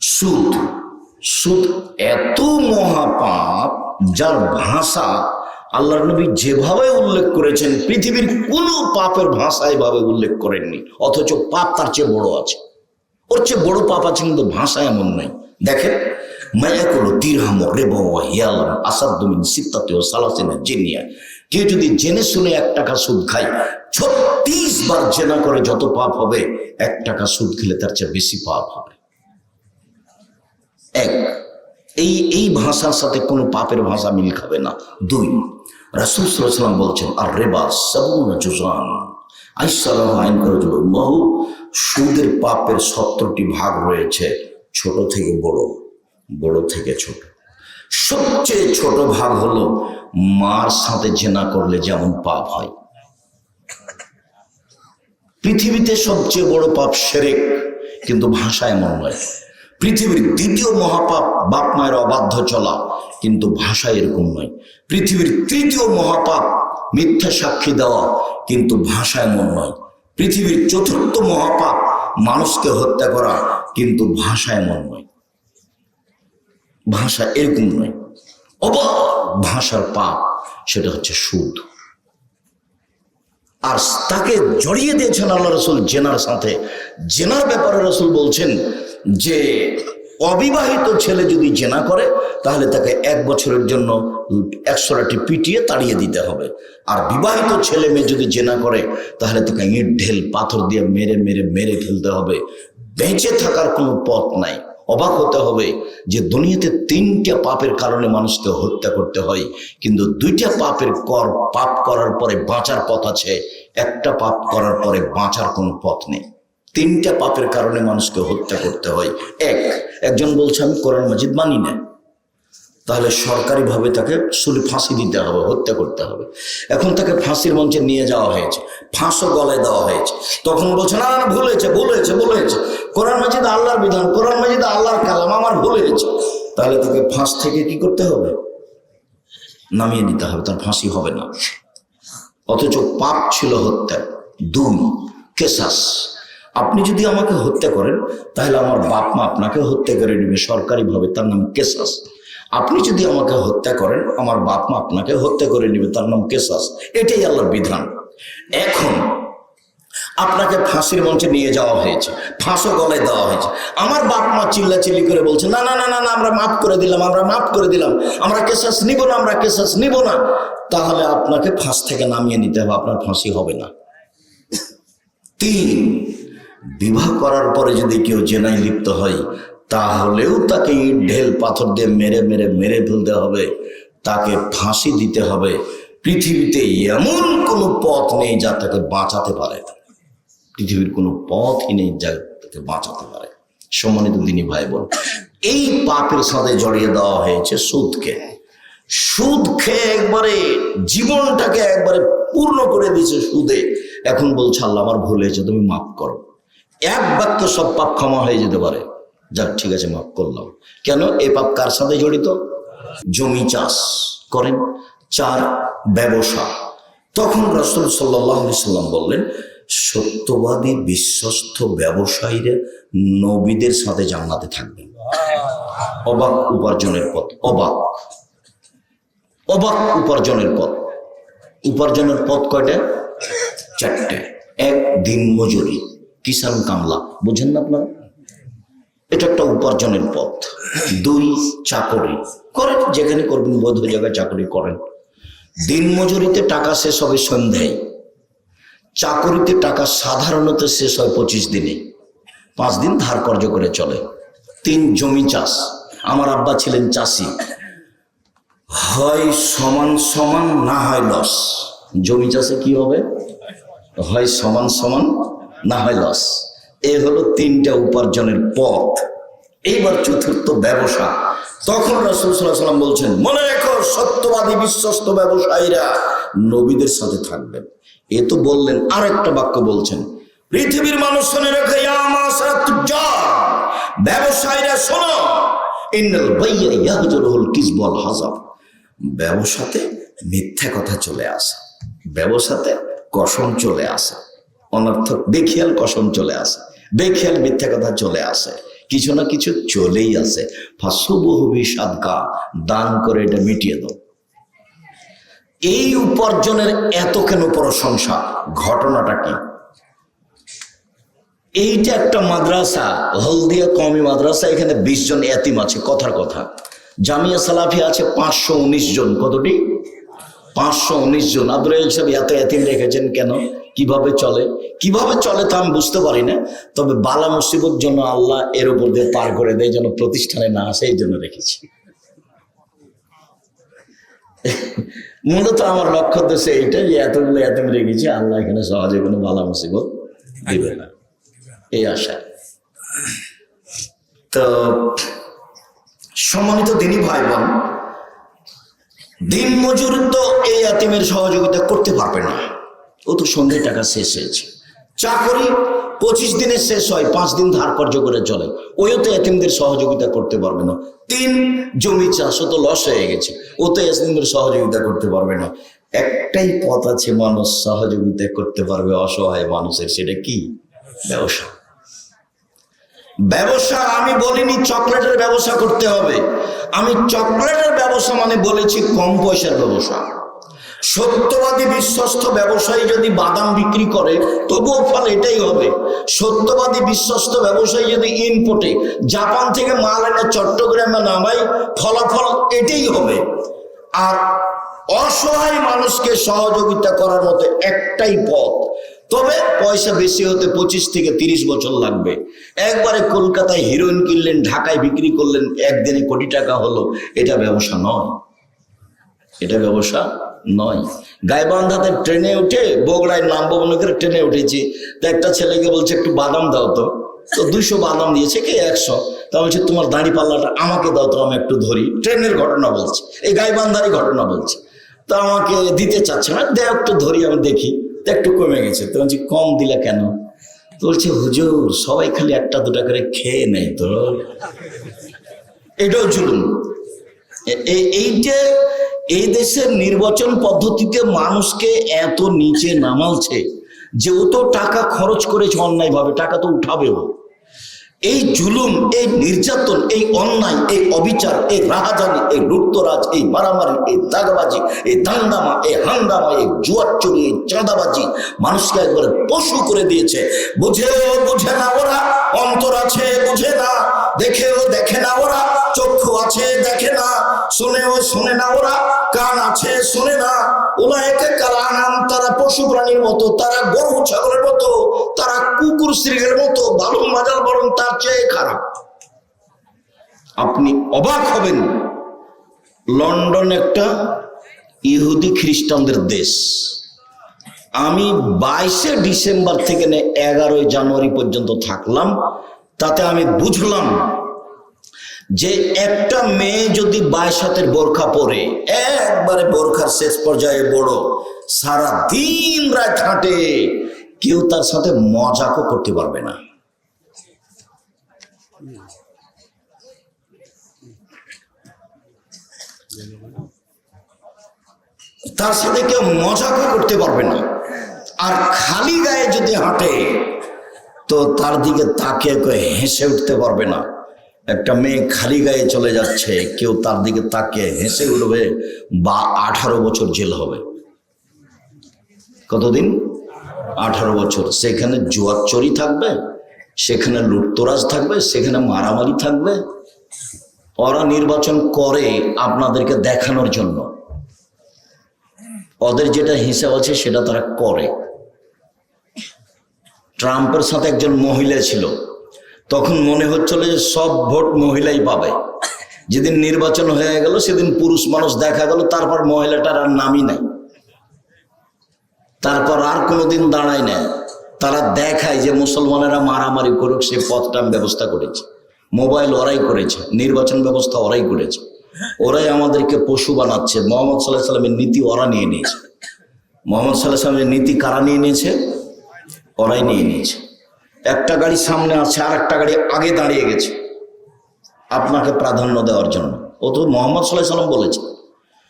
[SPEAKER 1] সুদ, সুদ এত মহাপাপ যার ভাষা আল্লাহর নবী যেভাবে উল্লেখ করেছেন পৃথিবীর কোনো পাপের ভাষা এভাবে উল্লেখ করেননি, অথচ পাপ তার চেয়ে বড় আছে, ওর চেয়ে বড় পাপ আছে, কিন্তু ভাষা এমন নাই। দেখেন, মায়াকুলু দিরহাম রিবা ওয়া হিয়ালাম আসাদ্দু মিন সিত্তাতি ওয়া সালাসিনা জিনিয়া। কেউ যদি জেনে শুনে 1 টাকা সুদ খায়, 36 বার জেনা করে যত পাপ হবে, 1 টাকা সুদ খেলে তার চেয়ে বেশি পাপ হবে। এক, এই ভাষার সাথে কোনো পাপের ভাষা মিল খাবে না। 2, রাসূল সাল্লাল্লাহু আলাইহি ওয়াসাল্লাম বলছেন আর রিবা সাবুনা জুজান আইসালাহু আইন করে দিল বহু, সুদের পাপের 70টি ভাগ রয়েছে, ছোট থেকে বড়, বড় থেকে ছোট। সবচেয়ে ছোট ভাগ হলো মার সাথে জেনা করলে যেমন পাপ হয়। পৃথিবীতে সবচেয়ে বড় পাপ শিরক, কিন্তু ভাষা এমন নয়। পৃথিবীর 2য় মহাপাপ বাপ মায়ের অবাধ্য চলা, কিন্তু ভাষা এরকম নয়। পৃথিবীর 3য় মহাপাপ মিথ্যা সাক্ষী দেওয়া, কিন্তু ভাষা এমন নয়। পৃথিবীর 4র্থ মহাপাপ মানুষকে হত্যা করা, কিন্তু ভাষা এমন নয়। ভাষা এরকম নয়, অবাক ভাষার পাপ, সেটা হচ্ছে সুদ। আর তাকে জড়িয়ে দিয়েছেন আল্লাহ রাসূল জেনার সাথে। জেনার ব্যাপারে রাসূল বলছেন যে অবিবাহিত ছেলে যদি জেনা করে তাহলে তাকে 1 বছরের জন্য 100 লাঠি পিটিয়ে তাড়িয়ে দিতে হবে। আর বিবাহিত ছেলে মেয়ে যদি জেনা করে তাহলে তাকে ইট ঢেল পাথর দিয়ে মেরে মেরে মেরে ফেলতে হবে। বেঁচে থাকার কোনো পথ নাই। অবাক হতে হবে যে দুনিয়াতে 3টা পাপের কারণে মানুষকে হত্যা করতে হয়, কিন্তু 2টা পাপ করার পরে বাঁচার পথ আছে, একটা পাপ করার পরে বাঁচার কোনো পথ নেই। 3টা পাপের কারণে মানুষকে হত্যা করতে হয়। একজন বলছে আমি কোরআন মাজিদ মানি না, তাহলে সরকারিভাবে তাকে ফাঁসি দিতে হবে, হত্যা করতে হবে। এখন তাকে ফাঁসির মঞ্চে নিয়ে যাওয়া হয়েছে, ফাঁসও গলায় দেওয়া হয়েছে। তখন বলছে না না ভুল হয়েছে, কোরআন মাজিদ আল্লাহর বিধান, কোরআন মাজিদ আল্লাহর কালাম, আমার ভুল হয়েছে। তাহলে তাকে ফাঁস থেকে কি করতে হবে? নামিয়ে নিতে হবে, তার ফাঁসি হবে না। অথচ পাপ ছিল হত্যা। 2 কেসাস। আপনি যদি আমাকে হত্যা করেন তাহলে আমার বাপ মা আপনাকে হত্যা করে নেবে সরকারিভাবে, তার নাম কেসাস। আপনি যদি আমাকে হত্যা করেন আমার বাপ মা আপনাকে হত্যা করে নেবে, তার নাম কেসাস। এটাই আল্লাহর বিধান। এখন আপনাকে ফাঁসির মঞ্চে নিয়ে যাওয়া হয়েছে, ফাঁসও গলায় দেওয়া হয়েছে। আমার বাপ মা চিল্লাচিল্লি করে বলছে না না না না আমরা মাফ করে দিলাম, আমরা কেসাস নিব না। তাহলে আপনাকে ফাঁস থেকে নামিয়ে নিতে হবে, আপনার ফাঁসি হবে না। 3 বিবাহ করার পরে যদি কেউ জেনায় লিপ্ত হয় তাহলেও তাকে ইট ঢেল পাথর দিয়ে মেরে ফেলতে হবে, তাকে ফাঁসি দিতে হবে। পৃথিবীতে এমন কোনো পথ নেই যা তাকে বাঁচাতে পারে, পৃথিবীর কোনো পথই নেই যা তাকে বাঁচাতে পারে। সম্মানিত দিনী ভাই বোন, এই পাপের সাথে জড়িয়ে দেওয়া হয়েছে সুদ খেয়ে একবারে জীবনটাকে একবারে পূর্ণ করে দিয়েছে সুদে। এখন বলছে আল্লাহ আমার ভুল হয়েছে, তুমি মাফ করো। এক বাক্যে সব পাপ ক্ষমা হয়ে যেতে পারে, যাক ঠিক আছে মাফ করলাম। কেন? এই পাপ কার সাথে জড়িত? জমি চাষ করেন। 4 ব্যবসা। তখন রাসূল সাল্লাল্লাহু আলাইহি সাল্লাম বললেন সত্যবাদী বিশ্বস্ত ব্যবসায়ীরা নবীদের সাথে জান্নাতে থাকবেন। অবাক উপার্জনের পথ, অবাক উপার্জনের পথ কয়টা? 4টে। 1 দিন মজুরি, কিষান কামলা, বুঝেন না আপনারা? এটা একটা উপার্জনের পথ। 2 চাকরি করেন, যেখানে করবেন বৈধ জায়গায় চাকরি করেন। দিন মজুরিতে টাকা শেষ হবে সন্ধ্যায়, চাকরিতে টাকা সাধারণত শেষ হয় 25 দিনে, 5 দিন ধার কর্য করে চলে। 3 জমি চাষ। আমার আব্বা ছিলেন চাষি, হয় সমান সমান না হয় লস। জমি চাষে কি হবে? হয় সমান সমান না হয় লস। এই হলো 3টা উপার্জনের পথ। এইবার 4র্থ ব্যবসা। তখন রাসূল সাল্লাল্লাহু আলাইহি ওয়াসাল্লাম বলছেন মনে রেখো সত্যবাদী বিশ্বস্ত ব্যবসায়ীরা নবীদের সাথে থাকবেন। এ তো বললেন, আর একটা বাক্য বলছেন পৃথিবীর মানুষ শুনে রেখে ইয়া মাশারাত তুজ্জার, ব্যবসায়ীরা শোনো, ইন্নাল বাইয়া ইয়াহজুরুল কিযব ওয়াল হাযাব। ব্যবসাতে মিথ্যা কথা চলে আসে, ব্যবসাতে কসম চলে আসে, অনর্থক বেখেয়াল কসম চলে আসে, বেখেয়াল মিথ্যা কথা চলে আসে, কিছু না কিছু চলেই আসে। ফাসুবুহু সাদকা, দান করে এটা মিটিয়ে দাও। এই উপার্জনের এত কেন প্রশংসা? ঘটনাটা কি? এইটা একটা মাদ্রাসা, হলদিয়া কওমি মাদ্রাসা। এখানে 20 জন এতিম আছে, কথার কথা। জামিয়া সালাফি আছে 519 জন। কতটি? 519 জন। আব্দুল রাজ্জাক সাহেব এত এতিম রেখেছেন কেন? কিভাবে চলে তা আমি বুঝতে পারি না। তবে বালা মুসিবত জন্য আল্লাহ এর উপর দিয়ে পার করে দেয়, যেন প্রতিষ্ঠানে না আসে, এই জন্য রেখেছি। মূলত আমার লক্ষ্য উদ্দেশ্য এইটা যে এতগুলো এতিম রেখেছি, আল্লাহ এখানে সহজে কোনো বালা মুসিবত দিবে না, এই আশা। তো সম্মানিত দিনী ভাই বোন, দিন মজুর তো এই এতিমের সহযোগিতা করতে পারবে না, ও তো সন্ধ্যায় টাকা শেষ হয়েছে। চাকরি 25 দিনে শেষ হয়, 5 দিন ধার কর্য করে চলে, ওইও তো এতিমদের সহযোগিতা করতে পারবে না। 3 জমি চাষ, ও তো লস হয়ে গেছে, ও তো এতিমদের সহযোগিতা করতে পারবে না। একটাই পথ আছে মানুষ সহযোগিতা করতে পারবে অসহায় মানুষের, সেটা কি? ব্যবসা। ব্যবসা আমি বলিনি চকলেটের ব্যবসা করতে হবে, আমি চকলেটের ব্যবসা মানে বলেছি কম পয়সার ব্যবসা। সত্যবাদী বিশ্বস্ত ব্যবসায়ী যদি বাদাম বিক্রি করে তবুও ফল এটাই হবে। সত্যবাদী বিশ্বস্ত ব্যবসায়ী যদি ইনপুটে জাপান থেকে মাল এনে চট্টগ্রামে নামায়, ফলাফল এটাই হবে। আর অসহায় মানুষকে সহযোগিতা করার মতো একটাই পথ, তবে পয়সা বেশি হতে 25 থেকে 30 বছর লাগবে। একবারে কলকাতায় হিরোইন কিনলেন, ঢাকায় বিক্রি করলেন, একদিনে কোটি টাকা হলো, এটা ব্যবসা নয়, এটা ব্যবসা নয়। গাইবান্ধাতে ট্রেনে উঠে বগুড়ায় নামবো মনে করে ট্রেনে উঠেছি, তো একটা ছেলেকে বলছে একটু বাদাম দাও তো 200 বাদাম দিয়েছে, কে 100। তা বলছে তোমার দাড়ি পাল্লাটা আমাকে দাও তো, আমি একটু ধরি। ট্রেনের ঘটনা বলছে, এই গাইবান্ধারই ঘটনা বলছে। তো আমাকে দিতে চাচ্ছে না, দেখ একটু ধরি, আমি দেখি তো একটু কমে গেছে। তো বলছি কম দিলা কেন? তো বলছে হুজুর সবাই খালি 1-2 করে খেয়ে নেয় তো। এটাও জুলুম। এইটা এই দেশের নির্বাচন পদ্ধতিতে মানুষকে এত নিচে নামালছে যে ও তো টাকা খরচ করেছে অন্যায় ভাবে, টাকা তো উঠাবেও। এই জুলুম, এই নির্যাতন, এই অন্যায়, এই অবিচার, এই রাহাজানি, এই লুটতরাজ, এই মারামারি, এই দাগাবাজি, এই দাঙ্গামা, এই হাঙ্গামা, এই জুয়ার চুরি, এই চাঁদাবাজি মানুষকে একবারে পশু করে দিয়েছে। বুঝেও বুঝে না ওরা, অন্তর আছে বুঝে না, দেখেও দেখে না ওরা, চক্ষু আছে দেখে না, শুনেও শুনে না ওরা, কান আছে শুনে না। উলায়েকা কালানাম, তারা পশু প্রাণীর মতো, তারা গরু ছাগলের মতো, তারা কুকুর শ্রীগের মতো, ভালো মাজাল বরং তার চেয়ে খারাপ। আপনি অবাক হবেন, লন্ডন একটা ইহুদি খ্রিস্টানদের দেশ। আমি 22শে ডিসেম্বর থেকে 11ই জানুয়ারি পর্যন্ত থাকলাম। তাতে আমি বুঝলাম যে একটা মেয়ে যদি 22 হাতের বোরখা পরে, একবারে বোরখার শেষ পর্যায়ে বড়, সারা দিন রাত হাঁটে, কেউ তার সাথে মজাকও করতে পারবে না। তার সাথে কেউ মজাকও করতে পারবে না। আর খালি গায়ে যদি হাঁটে তো তার দিকে তাকিয়ে কেউ হেসে উঠতে পারবে না। একটা মেয়ে খালি গায়ে চলে যাচ্ছে, কেউ তার দিকে তাকিয়ে হেসে উঠবে বা 18 বছর জেল হবে। কতদিন? 18 বছর। সেখানে জুয়ার চুরি থাকবে, সেখানে লুটতরাজ থাকবে, সেখানে মারামারি থাকবে। ওরা নির্বাচন করে আপনাদেরকে দেখানোর জন্য, ওদের যেটা হিসাব আছে সেটা তারা করে। ট্রাম্পের সাথে একজন মহিলা ছিল, তখন মনে হচ্ছিল যে সব ভোট মহিলাই পাবে। যেদিন নির্বাচন হয়ে গেল সেদিন পুরুষ মানুষ দেখা গেল, তারপর মহিলাটার আর নামই নাই, তারপর আর কোনোদিন দাঁড়ায় না। তারা দেখায় যে মুসলমানেরা মারামারি করুক, সে পথটা ব্যবস্থা করেছে। মোবাইল ওরাই করেছে, নির্বাচন ব্যবস্থা ওরাই করেছে, ওরাই আমাদেরকে পশু বানাচ্ছে। মোহাম্মদ সাল্লাল্লাহু আলাইহি সাল্লামের নীতি ওরা নিয়ে নিয়েছে। মোহাম্মদ সাল্লাল্লাহু আলাইহি সাল্লামের নীতি কারা নিয়ে নিয়েছে? ওরাই নিয়ে নিয়েছে। একটা গাড়ি সামনে আছে, আর একটা গাড়ি আগে দাঁড়িয়ে গেছে আপনাকে প্রাধান্য দেওয়ার জন্য। ও তো মোহাম্মদ সাল্লাল্লাহু আলাইহি সাল্লাম বলেছে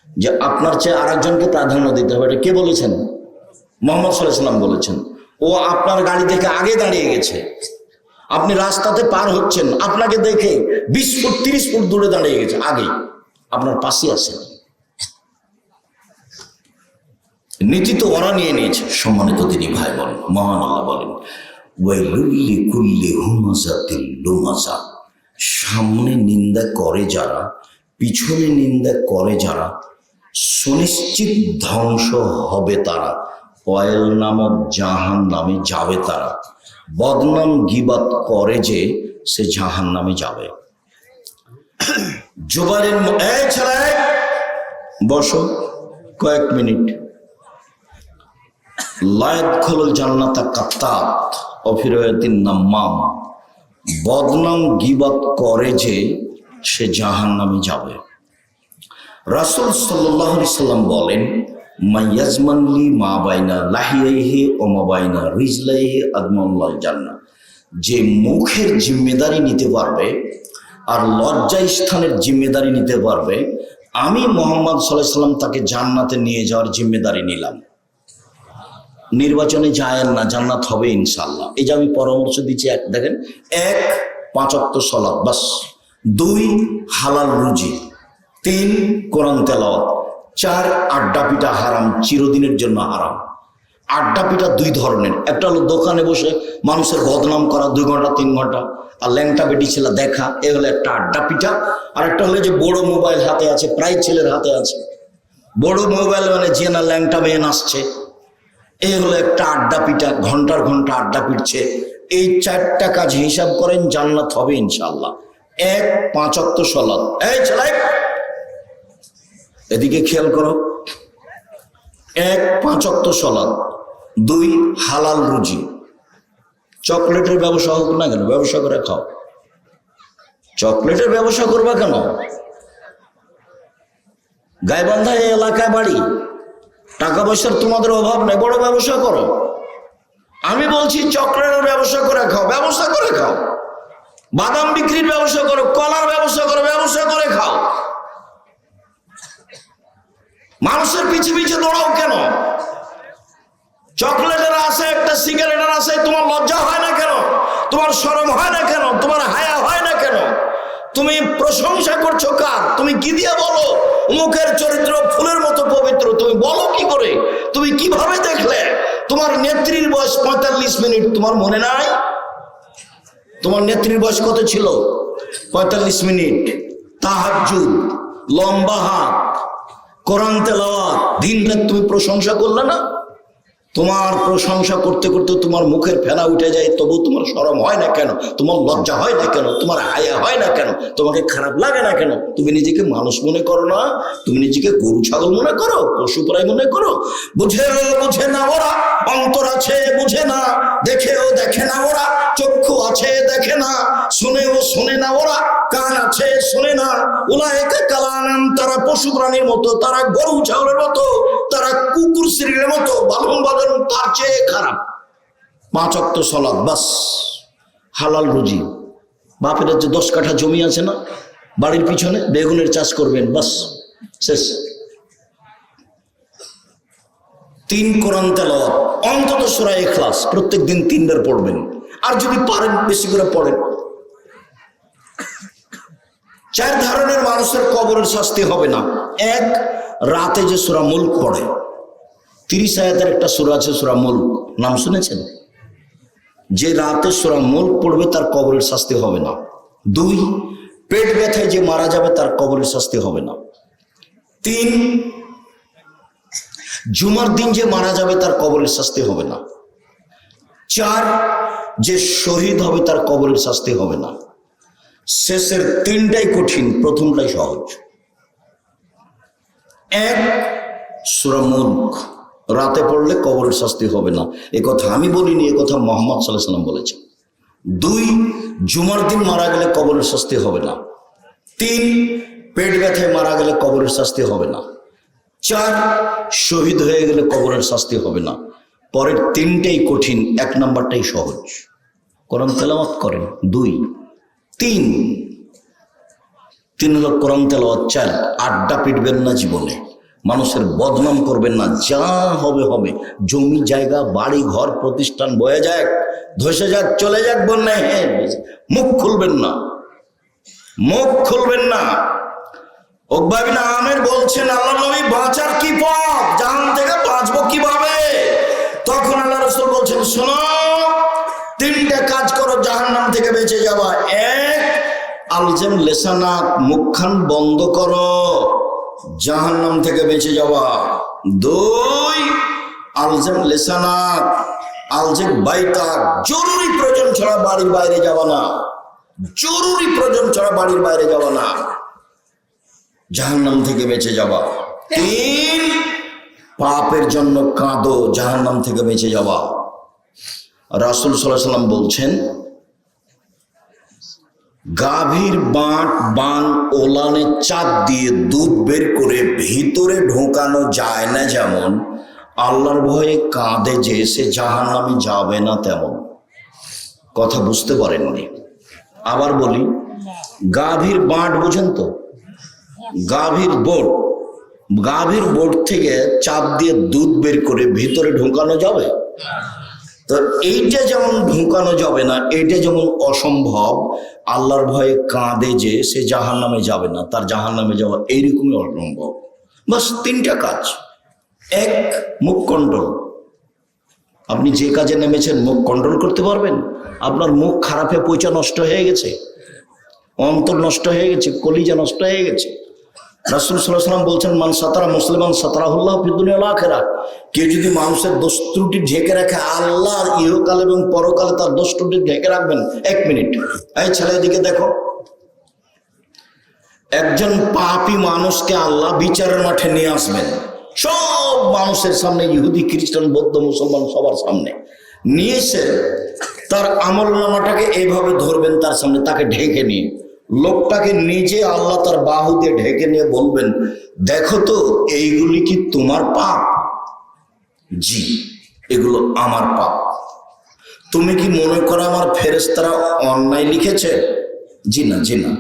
[SPEAKER 1] যে আপনার চেয়ে আরেকজনকে প্রাধান্য দিতে হবে। এটা কে বলেছেন? মোহাম্মদ সাল্লাল্লাহু আলাইহি সাল্লাম বলেছেন। ও আপনার গাড়ি থেকে আগে দাঁড়িয়ে গেছে, আপনি রাস্তাতে পার হচ্ছেন, আপনাকে দেখে 20 ফুট 30 ফুট দূরে দাঁড়িয়ে গেছে, আগে আপনার পাশে আছে। নীতি তো ওরা নিয়ে নিয়েছে। সম্মানিত দিনী ভাই বলেন, মহান আল্লাহ বলেন, ওয়াইলুল কুল্লি হুমাযাতিল লুমাযা, সামনে নিন্দা করে যারা, পিছনে নিন্দা করে যারা, সুনিশ্চিত ধ্বংস হবে তারা, ওয়াইল নামক জাহান্নামে যাবে তারা। বদনাম গীবাত করে যে, সে জাহান্নামে যাবে। জুবাইরের এই ছেলে বসো কয়েক মিনিট। লায়াদখুলুল জান্নাতা কাত্তাত ওয়া ফি রিওয়ায়াতিন নাম্মাম, বদনাম গীবাত করে যে সে জাহান্নামে যাবে। রাসূল সাল্লাল্লাহু আলাইহি সাল্লাম বলেন, মাইয়াজমানলি মা বাইনা লাহিয়াইহি ওয়া মা বাইনা রিজলাইহি আদমানুল জান্নাহ, যে মুখের জিম্মেদারি নিতে পারবে আর লজ্জা স্থানের জিম্মেদারি নিতে পারবে, আমি মুহাম্মদ সাল্লাল্লাহু আলাইহি সাল্লাম তাকে জান্নাতে নিয়ে যাওয়ার জিম্মেদারি নিলাম। নির্বাচনে যায়েন না, জান্নাত হবে ইনশাআল্লাহ। এই যে আমি পরামর্শ দিচ্ছি, এক দেখেন, 1 5 ওয়াক্ত সালাত বাস, 2 হালাল রুজি, 3 কোরআন তেলাওয়াত, 4 আড্ডা পিটা হারাম, চিরদিনের জন্য হারাম। আড্ডা পিটা 2 ধরনের, একটা হলো দোকানে বসে মানুষের বদনাম করা 2 ঘন্টা 3 ঘন্টা আর ল্যাংটা বেটি ছেলে দেখা, এ হলো একটা আড্ডা পিটা। আর একটা হলো যে বড় মোবাইল হাতে আছে, প্রায় ছেলের হাতে আছে বড় মোবাইল, মানে যে না ল্যাংটা মেয়ে নাচছে, এই হলো একটা আড্ডা পিটা, ঘন্টার ঘন্টা আড্ডা পিটছে। এই 4টা কাজ হিসাব করেন, জান্নাত হবে ইনশাআল্লাহ। 1, 5 ওয়াক্ত সালাত। এই ছেলে এদিকে খেয়াল করো। 1, 5 ওয়াক্ত সালাত। 2, হালাল রুজি। চকলেটের ব্যবসা হোক না কেন, ব্যবসা করে খাও। চকলেটের ব্যবসা করবা কেন? গাইবান্ধা এই এলাকায় বাড়ি, টাকা পয়সার তোমাদের অভাব নেই, বড় ব্যবসা করো। আমি বলছি চকলেটের ব্যবসা করে খাও, ব্যবসা করে খাও। বাদাম বিক্রির ব্যবসা করো, কলার ব্যবসা করো, ব্যবসা করে খাও। মানুষের পিছে পিছে দৌড়াও কেন? চকলেটের আছে, একটা সিগারেটের আছে, তোমার লজ্জা হয় না কেন? তোমার শরম হয় না কেন? তোমার হায়া হয় না কেন? তুমি প্রশংসা করছো কার? তুমি কি দিয়ে বলো মুখের চরিত্র ফুলের মতো পবিত্র? তুমি বলো কি করে? তুমি কিভাবে দেখলে? তোমার নেত্রীর বয়স 45 মিনিট, তোমার মনে নাই? তোমার নেত্রীর বয়স কত ছিল? 45 মিনিট। তাহাজ্জুদ, লম্বা হাত, কোরআন তেলাওয়াত, দিন রাত তুমি প্রশংসা করলে না? তোমার প্রশংসা করতে করতে তোমার মুখের ফেনা উঠে যায়, তবু তোমার শরম হয় না কেন? তোমার লজ্জা হয় না কেন? তোমার হায়া হয় না কেন? তোমাকে খারাপ লাগে না কেন? তুমি নিজেকে মানুষ মনে করো না? তুমি নিজেকে গরু ছাগল মনে করো, পশু প্রায় মনে করো? বুঝে না ওরা, অন্তর আছে বুঝে না, দেখেও দেখে না ওরা, চক্ষু আছে দেখে না, শুনেও শোনে না ওরা, কান আছে শোনে না। উলায়েকা কালানাম, তারা পশু প্রাণীর মতো, তারা গরু ছাগলের মতো, তারা কুকুর শ্রীর মতো, বালুন বাজার তার চেয়ে খারাপ। 5 ওয়াক্ত সালাত, বাস। হালাল রুজি। বাপের যে 10 কাঠা জমি আছে না, বাড়ির পিছনে বেগুনের চাষ করবেন, বাস, শেষ। 3, কোরআন তেলাওয়াত, অন্তত সূরা ইখলাস প্রত্যেকদিন 3 বার পড়বেন, আর যদি পারেন বেশি করে পড়েন। 4 ধরনের মানুষের কবরের শাস্তি হবে না। 1, রাতে যে সূরা মুলক পড়ে, 30 আয়াতের একটা সূরা আছে সূরা মুলক, নাম শুনেছেন? যে রাতে সূরা মুলক পড়বে তার কবরের শাস্তি হবে না। 2, পেট ব্যথায় যে মারা যাবে তার কবরের শাস্তি হবে না। 3, জুমার দিন যে মারা যাবে তার কবরের শাস্তি হবে না। 4, যে শহীদ হবে তার কবরের শাস্তি হবে না। শেষের 3টাই কঠিন, প্রথমটাই সহজ। 1, সূরা মুলক রাতে পড়লে কবরের শাস্তি হবে না, এ কথা আমি বলিনি, এ কথা মুহাম্মদ সাল্লাল্লাহু আলাইহি ওয়াসাল্লাম বলেছেন। 2, জুমার দিন মারা গেলে কবরের শাস্তি হবে না। 3, পেট ব্যথায় মারা গেলে কবরের শাস্তি হবে না। 4, শহীদ হয়ে গেলে কবরের শাস্তি হবে না। পরের 3টাই কঠিন, 1 নাম্বারটাই সহজ। কোরআন তেলাওয়াত করেন। 2, 3 হলো কোরআন তেলাওয়াত। 4, আড্ডা পিটবেন না জীবনে, মানুষের বদনাম করবেন না, যা হবে হবে। জমি জায়গা বাড়ি ঘর প্রতিষ্ঠান বয়ে যাক, ধসে যাক, চলে যাক, বন্যায়, মুখ খুলবেন না, মুখ খুলবেন না। উকবা বিন আমির বলছেন, আল্লাহ নবী বাঁচার কি পথ, জাহান্নাম থেকে বাঁচবো কিভাবে? তখন আল্লাহ রাসূল বলছেন, শোনো, 3টা কাজ করো জাহান্নাম থেকে বেঁচে যাবা। 1, আলজাম লেসানাক, মুখখান বন্ধ করো, জাহান্নাম থেকে বেঁচে যাওয়া। 2, আলজাম লেসানাক, আলজাম বাইতাক, জরুরি প্রয়োজন ছাড়া বাড়ির বাইরে যাওয়া না, জরুরি প্রয়োজন ছাড়া বাড়ির বাইরে যাওয়া না, জাহান্নাম থেকে বেঁচে যাওয়া। 3, পাপের জন্য কাঁদো, জাহান্নাম থেকে বেঁচে যাওয়া। রাসূল সাল্লাল্লাহু আলাইহি ওয়াসাল্লাম বলছেন, গাভীর বান ওলানে চাপ দিয়ে দুধ বের করে ভিতরে ঢোকানো যায় না যেমন, আল্লাহর ভয়ে কাঁদে যে সে জাহান্নামে যাবে না তেমন। কথা বুঝতে পারেননি? আবার বলি, গাভীর বাঁট বুঝেন তো? গাভীর বোট থেকে চাপ দিয়ে দুধ বের করে ভিতরে ঢোকানো যাবে? তো এইটা যেমন ঢুকানো যাবে না, এইটা যেমন অসম্ভব, আল্লাহর ভয়ে কাঁদে যে সে জাহান্নামে যাবে না, তার জাহান্নামে যাওয়া এইরকমই অসম্ভব। বাস 3টা কাজ। 1, মুখ কন্ট্রোল। আপনি যে কাজে নেমেছেন মুখ কন্ট্রোল করতে পারবেন? আপনার মুখ খারাপে পয়সা নষ্ট হয়ে গেছে, অন্তর নষ্ট হয়ে গেছে, কলিজা নষ্ট হয়ে গেছে, রাসূল সাল্লাল্লাহু আলাইহি ওয়াসাল্লাম বলছেন, মান সাতারা মুসলিমান সাতারাহুল্লাহ ফিদ দুনিয়া ওয়াল আখিরাহ। কেউ যদি মানুষের দোষ ত্রুটি ঢেকে রাখে, আল্লাহ ইহকাল এবং পরকালে তার দোষ ত্রুটি ঢেকে রাখবেন। 1 মিনিট, এই ছেলে এদিকে দেখো। একজন পাপী মানুষকে আল্লাহ বিচারের মাঠে নিয়ে আসবেন, সব মানুষের সামনে, ইহুদি খ্রিস্টান বৌদ্ধ মুসলমান সবার সামনে নিয়ে এসে তার আমলনামাটাকে এইভাবে ধরবেন তার সামনে, তাকে ঢেকে নিয়ে, লোকটাকে নিজে আল্লাহ তার বাহু দিয়ে ঢেকে নিয়ে বলবেন, দেখো তো এইগুলি কি তোমার পাপ? জি, এগুলো আমার পাপ। তুমি কি মনে করো আমার ফেরেশতারা অন্যায় লিখেছে? জি না, জি না,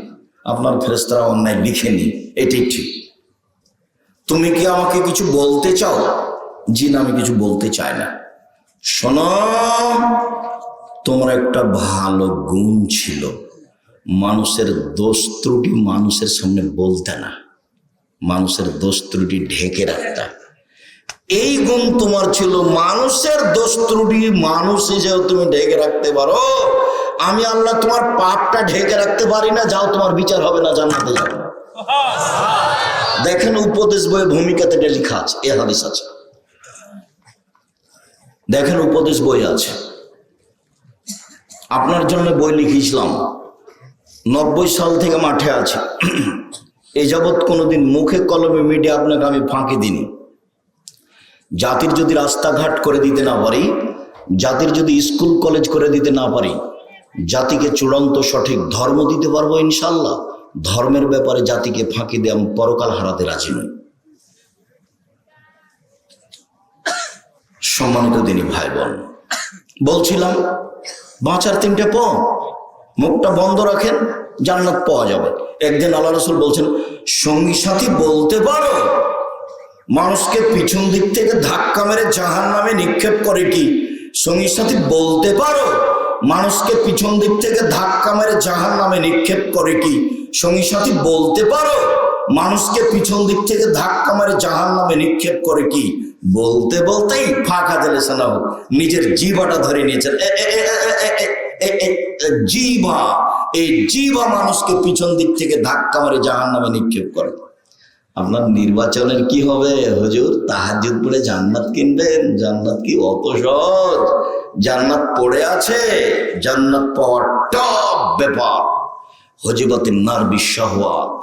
[SPEAKER 1] আপনার ফেরেশতারা অন্যায় লিখেনি, এটাই ঠিক। তুমি কি আমাকে কিছু বলতে চাও? জি না, আমি কিছু বলতে চাই না। শোনো, তোমার একটা ভালো গুণ ছিল, মানুষের দোষ ত্রুটি মানুষের সামনে বলতে না, মানুষের দোষ ত্রুটি ঢেকে রাখতে। এই গুণ তোমার ছিল, মানুষের দোষ ত্রুটি মানুষ হিসেবে তুমি ঢেকে রাখতে পারো। আমি আল্লাহ তোমার পাপটা ঢেকে রাখতে পারি না। যাও, তোমার বিচার হবে না, জান্নাতে যাও। দেখেন উপদেশ বইয়ে ভূমিকাতে এটা লেখা আছে, এ হাদিস আছে। দেখেন উপদেশ বই আছে, আপনার জন্য বই লিখেছিলাম। 90 সাল থেকে মাঠে আছে, এই যাবৎ কোনোদিন মুখে কলমে মিডিয়া আপনাকে আমি ফাঁকি দিইনি। জাতির যদি রাস্তাঘাট করে দিতে না পারি, জাতির যদি স্কুল কলেজ করে দিতে না পারি, জাতিকে চূড়ান্ত সঠিক ধর্ম দিতে পারবো ইনশাল্লাহ। ধর্মের ব্যাপারে জাতিকে ফাঁকি দিয়ে আমি পরকাল হারাতে রাজি নই। সম্মানিত দিনী ভাই বোন, বলছিলাম বাঁচার 3টে পথ, মুখটা বন্ধ রাখেন, জান্নাত পাওয়া যাবে। একদিন আল্লাহ রাসূল বলছেন, সঙ্গী সাথী বলতে পারো মানুষকে পিছন দিক থেকে ধাক্কা মেরে জাহান্নামে নিক্ষেপ করে কি? সঙ্গী সাথী বলতে পারো মানুষকে পিছন দিক থেকে ধাক্কা মেরে জাহান্নামে নিক্ষেপ করে কি? সঙ্গী সাথী বলতে পারো মানুষকে পিছন দিক থেকে ধাক্কা মেরে জাহান্নামে নিক্ষেপ করে কি? বলতে বলতেই ফাঁকা দিলে সালাহ নিজের জিভাটা ধরে নিয়েছেন। জিভা, এই জিভা মানুষকে পিছন দিক থেকে ধাক্কা মেরে জাহান্নামে নিক্ষেপ করে। আপনার নির্বাচনের কি হবে? হুজুর তাহাজ্জুদ পড়ে জান্নাত কিনবেন? জান্নাত কি অত সহজ? জান্নাত পড়ে আছে, জান্নাত পাওয়ার টপ ব্যাপার। হজিবাতিন নার বিশাহওয়াত,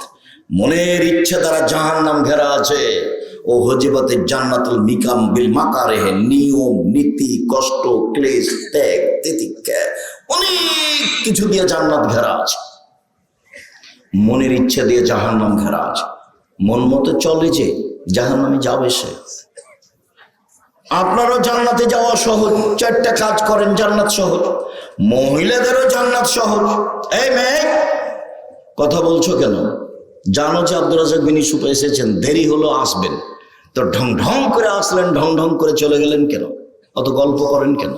[SPEAKER 1] মনের ইচ্ছে দ্বারা জাহান্নাম ঘেরা আছে। ও হজিবাতে জান্নাতুল মিকাম বিল মাকারেহে, নিয়ম নীতি কষ্ট ক্লেশ ত্যাগ তিতিক্ষা অনেক কিছু দিয়ে জান্নাত ঘেরা আছে। মনের ইচ্ছে দিয়ে জাহান্নাম ঘেরা আছে। মন মতো চলে যে জাহান্নামে যাবে সে। আপনারও জান্নাতে যাওয়া সহজ, 4টা কাজ করেন, জান্নাত সহজ। মহিলাদেরও জান্নাত সহজ। এই মেয়ে, কথা বলছো কেন? জানো যে আব্দুর রাজ্জাক বিন ইউসুফ এসেছেন, দেরি হলো আসবেন, তো ঢং ঢং করে আসলেন, ঢং ঢং করে চলে গেলেন কেন? অত গল্প করেন কেন?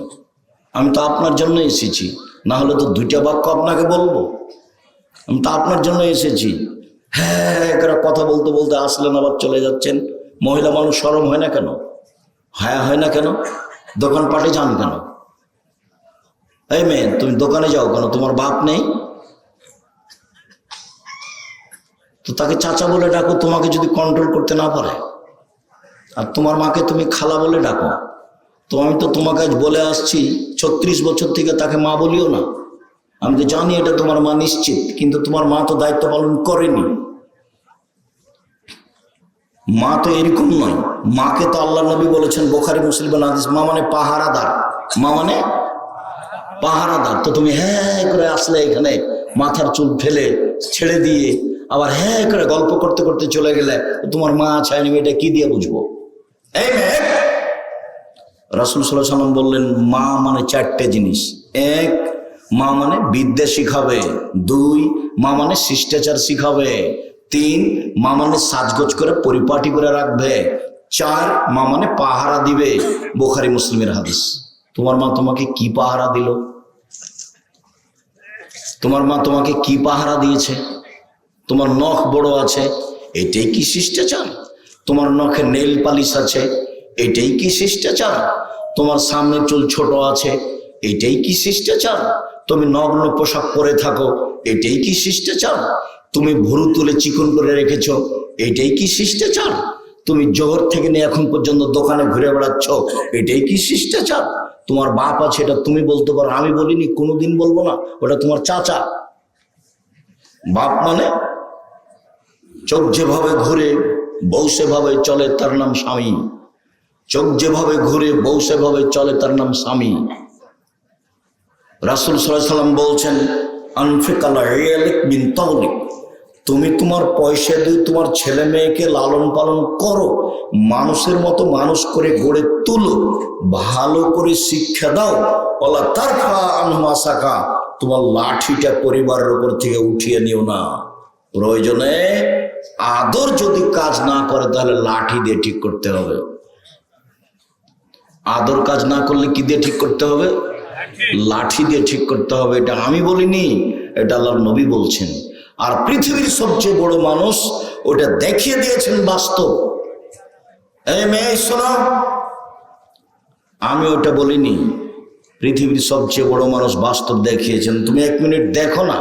[SPEAKER 1] আমি তো আপনার জন্য এসেছি, না হলে তো 2টা বাক্য আপনাকে বলবো। আমি তো আপনার জন্য এসেছি। হ্যাঁ করে কথা বলতে বলতে আসলেন, আবার চলে যাচ্ছেন। মহিলা মানুষ শরম হয় না কেন? হ্যাঁ হয় না কেন? দোকানপাটে যান কেন? এই মেয়ে, তুমি দোকানে যাও কেন? তোমার বাপ নেই? তো তাকে চাচা বলে ডাকো, তোমাকে যদি কন্ট্রোল করতে না পারে। আর তোমার মাকে তুমি খালা বলে ডাকো। তো আমি তো তোমাকে আজ বলে আসছি, 36 বছর থেকে তাকে মা বলিও না। আমি তো জানি এটা তোমার মা নিশ্চিত, কিন্তু তোমার মা তো দায়িত্ব পালন করেনি। মা তো এরকম নয়। মাকে তো আল্লাহ নবী বলেছেন, বুখারী মুসলিমের হাদিস, মা মানে পাহারাদার। মা মানে পাহারাদার। তো তুমি হ্যাঁ করে আসলে এখানে, মাথার চুল ফেলে ছেড়ে দিয়ে আবার হ্যাঁ করে গল্প করতে করতে চলে গেলে, তোমার মা আছে, আমি এটা কি দিয়ে বুঝবো? এই মেয়ে, রাসূল সাল্লাল্লাহু আলাইহি ওয়াসাল্লাম বললেন, মা মানে 4টে জিনিস। 1, মা মানে বিদ্যা শিখাবে। 2, মা মানে শিষ্টাচার শিখাবে। 3, মা মানে সাজগোজ করে পরিপাটি করে রাখবে। 4, মা মানে পাহারা দিবে। বুখারী মুসলিমের হাদিস। তোমার মা তোমাকে কি পাহারা দিল? তোমার মা তোমাকে কি পাহারা দিয়েছে? তোমার নখ বড় আছে, এটাই কি শিষ্টাচার? তোমার নখে নেল পালিশ আছে, এটাই কি শিষ্টাচার? তোমার সামনের চুল ছোট আছে, এটাই কি শিষ্টাচার? তুমি নগ্ন পোশাক পরে থাকো, এটাই কি শিষ্টাচার? তুমি ভুরু তুলে চিকন করে রেখেছো, এটাই কি শিষ্টাচার? তুমি জোহর থেকে নিয়ে এখন পর্যন্ত দোকানে ঘুরে বেড়াচ্ছ, এটাই কি শিষ্টাচার? তোমার বাপ আছে, এটা তুমি বলতে পারো, আমি বলিনি, কোনোদিন বলবো না, ওটা তোমার চাচা। বাপ মানে চোখ যেভাবে ঘুরে বউ সেভাবে চলে, তার নাম স্বামী। চোখ যেভাবে ঘুরে বউ সেভাবে চলে, তার নাম স্বামী। রাসূল সাল্লাল্লাহু আলাইহি ওয়াসাল্লাম বলছেন, আনফিক আলা ইয়ালিক বিন তাওলিক, তুমি তোমার পয়সা দিয়ে তোমার ছেলে মেয়েকে লালন পালন করো, মানুষের মতো মানুষ করে গড়ে তুলো, ভালো করে শিক্ষা দাও। ওয়ালা তারফা আনহুম আসাকা, তোমার লাঠিটা পরিবারের উপর থেকে উঠিয়ে নিও না। প্রয়োজনে আদর যদি কাজ না করে তাহলে লাঠি দিয়ে ঠিক করতে হবে। আদর কাজ না করলে কি দিয়ে ঠিক করতে হবে? লাঠি দিয়ে ঠিক করতে হবে। এটা আমি বলিনি, এটা আল্লাহর নবী বলছেন। আর পৃথিবীর সবচেয়ে বড় মানুষ ওটা দেখিয়ে দিয়েছেন বাস্তব। এই মেয়ে শোনো, আমি ওটা বলিনি, পৃথিবীর সবচেয়ে বড় মানুষ বাস্তব দেখিয়েছেন। তুমি 1 মিনিট দেখো না,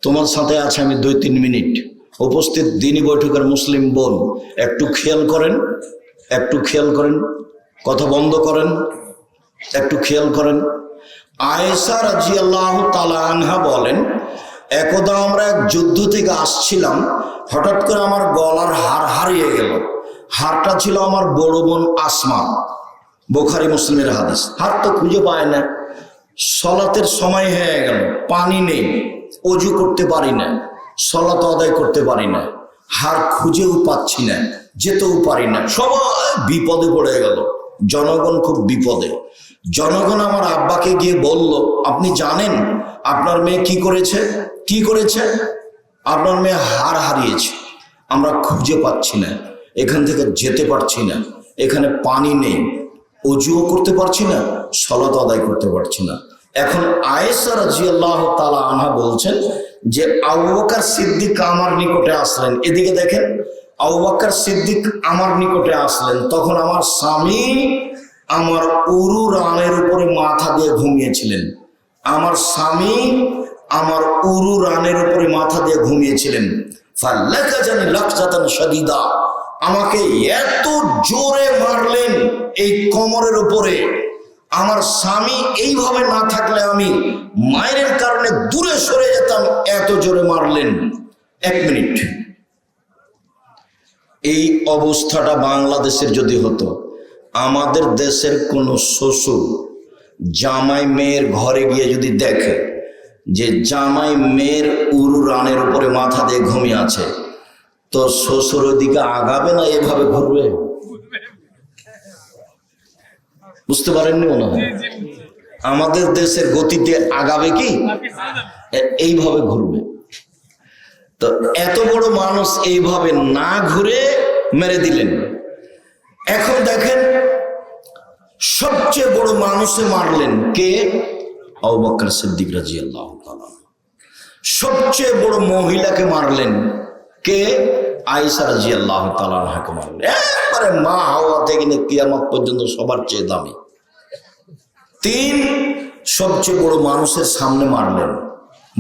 [SPEAKER 1] তোমার সাথে আছে আমি 2-3 মিনিট। উপস্থিত দিনী বৈঠকের মুসলিম বোন, একটু খেয়াল করেন, একটু খেয়াল করেন, কথা বন্ধ করেন, একটু খেয়াল করেন। আয়েশা রাদিয়াল্লাহু তাআলা আনহা বলেন, একদা আমরা এক যুদ্ধ থেকে আসছিলাম, হঠাৎ করে আমার গলার হার হারিয়ে গেল। হারটা ছিল আমার বড় বোন আসমা, বুখারী মুসলিমের হাদিস। হার তো খুঁজে পায় না, সলাতের সময় হয়ে গেল, পানি নেই, অজু করতে পারি না, সলাত আদায় করতে পারি না, হার খুঁজেও পাচ্ছি না, যেতেও পারি না, সবাই বিপদে পড়ে গেল। জনগণ খুব বিপদে। জনগণ আমার আব্বাকে গিয়ে বলল, আপনি জানেন আপনার মেয়ে কি করেছে? কি করেছে? আপনার মেয়ে হার হারিয়েছে, আমরা খুঁজে পাচ্ছি না, এখান থেকে যেতে পারছি না, এখানে পানি নেই, অজুও করতে পারছি না, সালাত আদায় করতে পারছি না। এখন আয়েশা রাদিয়াল্লাহু তাআলা আনহা বলছেন যে আবু বকর সিদ্দিক আমার নিকটে আসলেন। এদিকে দেখেন, আবু বকর সিদ্দিক আমার নিকটে আসলেন, তখন আমার স্বামী আমার উরু রানের উপরে মাথা দিয়ে ঘুমিয়েছিলেন। আমার স্বামী আমার উরু রানের উপরে মাথা দিয়ে ঘুমিয়েছিলেন। ফালাকাজানি লাকজাতান শাদীদা, আমাকে এত জোরে মারলেন এই কোমরের উপরে, আমার স্বামী এইভাবে না থাকলে আমি মায়ের কারণে দূরে সরে যেতাম, এত জোরে মারলেন। 1 মিনিট। এই অবস্থাটা বাংলাদেশের যদি হতো, আমাদের দেশের কোনো শ্বশুর জামাই মেয়ের ঘরে গিয়ে যদি দেখে যে জামাই মেয়ের উরু রানের উপরে মাথা দিয়ে ঘুমিয়ে আছে, তো শ্বশুর ওদিকে আগাবে না এভাবে ঘুরবে? বুঝতে পারেননি মনে হয়? আমাদের দেশের গতিতে আগাবে কি? এইভাবে ঘুরবে। তো এত বড় মানুষ এইভাবে না ঘুরে মেরে দিলেন। এখন দেখেন, সবচেয়ে বড় মানুষে মারলেন কে? আবু বকর সিদ্দিক রাদিয়াল্লাহু তাআলা। সবচেয়ে বড় মহিলাকে মারলেন কে? আয়েশা রাদিয়াল্লাহু তাআলা আনহাকে মারলেন। একবারে মা হাওয়া থেকে নিয়ে কিয়ামত পর্যন্ত সবার চেয়ে দামি। 3 সবচেয়ে বড় মানুষের সামনে মারলেন,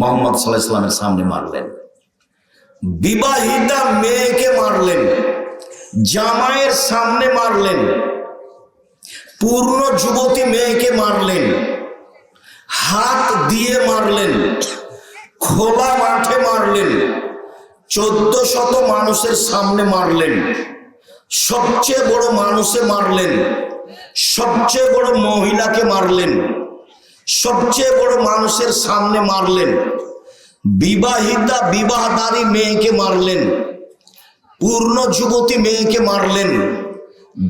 [SPEAKER 1] মুহাম্মদ সাল্লাল্লাহু আলাইহি ওয়াসাল্লামের সামনে মারলেন। বিবাহিতা মেয়েকে মারলেন, জামাইয়ের সামনে মারলেন। পূর্ণ যুবতী মেয়েকে মারলেন, হাত দিয়ে মারলেন, খোলা মাঠে মারলেন, 1400 মানুষের সামনে মারলেন। সবচেয়ে বড় মানুষে মারলেন, সবচেয়ে বড় মহিলাকে মারলেন, সবচেয়ে বড় মানুষের সামনে মারলেন। বিবাহিতা বিবাহদারী মেয়েকে মারলেন, পূর্ণ যুবতী মেয়েকে মারলেন,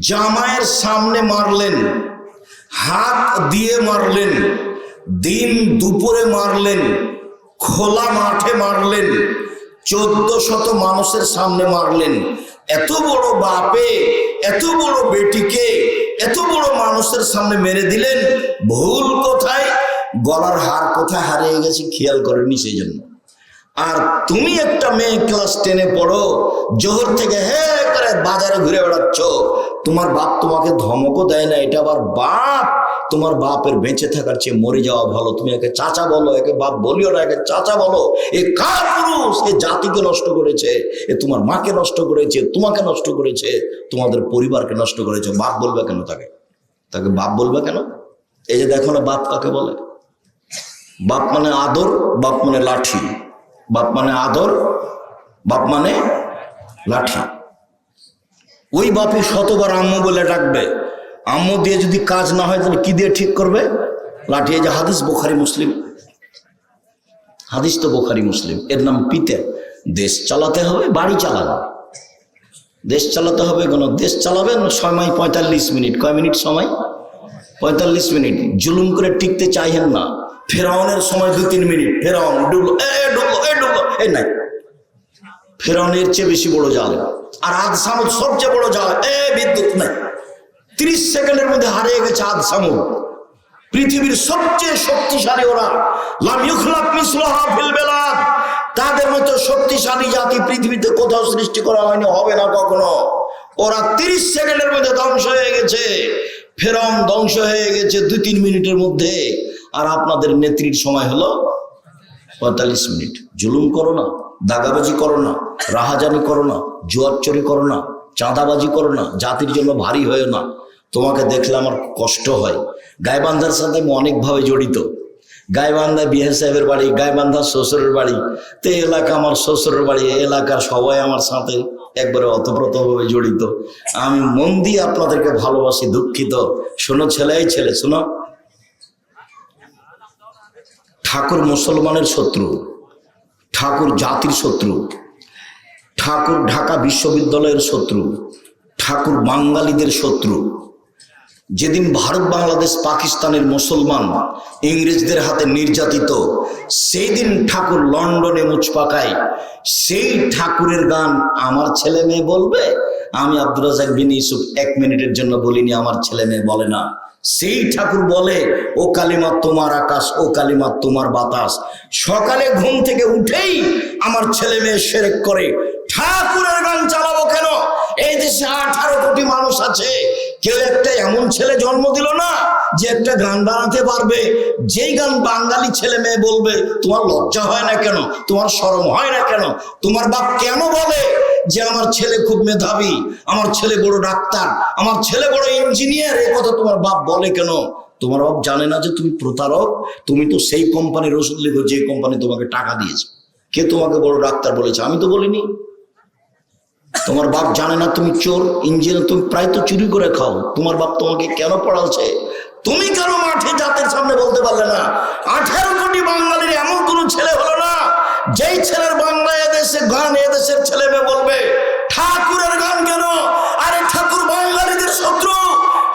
[SPEAKER 1] জামাইয়ের সামনে মারলেন, হাত দিয়ে মারলেন, দিন দুপুরে মারলেন, খোলা মাঠে মারলেন, 1400 মানুষের সামনে মারলেন। এত বড় বাপে এত বড় বেটিকে এত বড় মানুষের সামনে মেরে দিলেন। ভুল কোথায়? গলার হার কোথায় হারিয়ে গেছে খেয়াল করেনি, সেই জন্য। আর তুমি একটা মেয়ে ক্লাস 10-এ পড়ো, জোহর থেকে হে করে বাজারে ঘুরে বেড়াচ্ছ, তোমার বাপ তোমাকে ধমকও দেয় না, এটা আবার বাপ তোমার বাপের বেঁচে থাকার চেয়ে মরে যাওয়া ভালো। তুমি একে চাচা বলো, একে বাপ বলিও না, একে চাচা বলো। এ কার পুরুষ? এ জাতিকে নষ্ট করেছে, এ তোমার মাকে নষ্ট করেছে, তোমাকে নষ্ট করেছে, তোমাদের পরিবারকে নষ্ট করেছে। বাপ বলবে কেন তাকে? তাকে বাপ বলবে কেন? এই যে দেখো না বাপ কাকে বলে। বাপ মানে আদর, বাপ মানে লাঠি। বাপ মানে আদর, বাপ মানে লাঠি। ওই বাপই শতবার আম্মু বলে ডাকবে। আম্মু দিয়ে যদি কাজ না হয় তাহলে কি দিয়ে ঠিক করবে? লাঠি। এই যে হাদিস বুখারী মুসলিম, হাদিস তো বুখারী মুসলিম। এর নাম পিতে। দেশ চালাতে হবে, বাড়ি চালানো। দেশ চালাতে হবে কেন? দেশ চালাবেন সময় 45 মিনিট। কয় মিনিট সময়? 45 মিনিট। জুলুম করে টিকতে চাইেন না। ফেরাউনের সময় 2-3 মিনিট। ফেরাউন ডুবলো, ডুবলো, এই নাই। ফেরাউনের চেয়ে বেশি বড় জাল। আর আদ সামুদ সবচেয়ে বড় জাল। বিদ্যুৎ নাই। 30 সেকেন্ডের মধ্যে হারিয়ে গেছে আদ সামুদ। পৃথিবীর সবচেয়ে শক্তিশালী ওরা। লাম ইউখলাক মিসলুহা ফিল বিলাদ। তাদের মতো শক্তিশালী জাতি পৃথিবীতে কোথাও সৃষ্টি করা হয়নি, হবে না কখনো। ওরা 30 সেকেন্ডের মধ্যে ধ্বংস হয়ে গেছে। ফেরাউন ধ্বংস হয়ে গেছে 2-3 মিনিটের মধ্যে। আর আপনাদের নেত্রীর সময় হলো 45 মিনিট। জুলুম করো না, দাগাবাজি করো না, রাহাজানি করো না, জুয়ারচুরি করো না, চাঁদাবাজি করো না, জাতির জন্য ভারী হয়ে না। তোমাকে দেখলে আমার কষ্ট হয়। গাইবান্ধার সাথে আমি অনেকভাবে জড়িত। গাইবান্ধায় বিহার সাহেবের বাড়ি, গাইবান্ধার শ্বশুরের বাড়ি। তো এই এলাকা আমার শ্বশুরের বাড়ি। এই এলাকার সবাই আমার সাথে একবারে অতপ্রতভাবে জড়িত। আমি মন দিয়ে আপনাদেরকে ভালোবাসি, দুঃখিত। শোনো ছেলেই ছেলে, শোনো। ঠাকুর মুসলমানের শত্রু, ঠাকুর জাতির শত্রু, ঠাকুর ঢাকা বিশ্ববিদ্যালয়ের শত্রু, ঠাকুর বাঙালিদের শত্রু। যেদিন ভারত বাংলাদেশ পাকিস্তানের মুসলমান ইংরেজদের হাতে নির্যাতিত, সেই দিন ঠাকুর লন্ডনে মুচ পাকায়। সেই ঠাকুরের গান আমার ছেলে মেয়ে বলবে? আমি আব্দুর রাজ্জাক বিন ইউসুফ 1 মিনিটের জন্য বলিনি আমার ছেলে মেয়ে বলে না। সেই ঠাকুর বলে, ও কালিমা তোমার আকাশ, ও কালিমা তোমার বাতাস। সকালে ঘুম থেকে উঠেই আমার ছেলে মেয়ে শিরক করে। ঠাকুরের গান চালাবো কেন? এই দেশে 18 কোটি মানুষ আছে। কেউ একটা এমন ছেলে জন্ম দিল না যে একটা গান বানাতে পারবে, যেই গান বাঙালি ছেলে মেয়ে বলবে। তোমার লজ্জা হয় না কেন? তোমার শরম হয় না কেন? তোমার বাপ কেন বলে যে আমার ছেলে খুব মেধাবী, আমার ছেলে বড় ডাক্তার, আমার ছেলে বড় ইঞ্জিনিয়ার? এ কথা তোমার বাপ বলে কেন? তোমার বাপ জানে না যে তুমি প্রতারক? তুমি তো সেই কোম্পানির ওষুধ লিখো যে কোম্পানি তোমাকে টাকা দিয়েছে। কে তোমাকে বড় ডাক্তার বলেছে? আমি তো বলিনি। তোমার বাপ জানে না তুমি চোর, ইঞ্জিনিয়ার? তুমি প্রায় তো চুরি করে খাও। তোমার বাপ তোমাকে কেন পড়াচ্ছে? তুমি কেন মাঠে জাতের সামনে বলতে পারলে না? 18 কোটি বাঙালির এমন কোন ছেলে হলো না যেই ছেলের বাংলা এদেশে গান এদেশের ছেলে মেয়ে বলবে। ঠাকুরের গান কেন? আরে ঠাকুর বাঙালিদের শত্রু,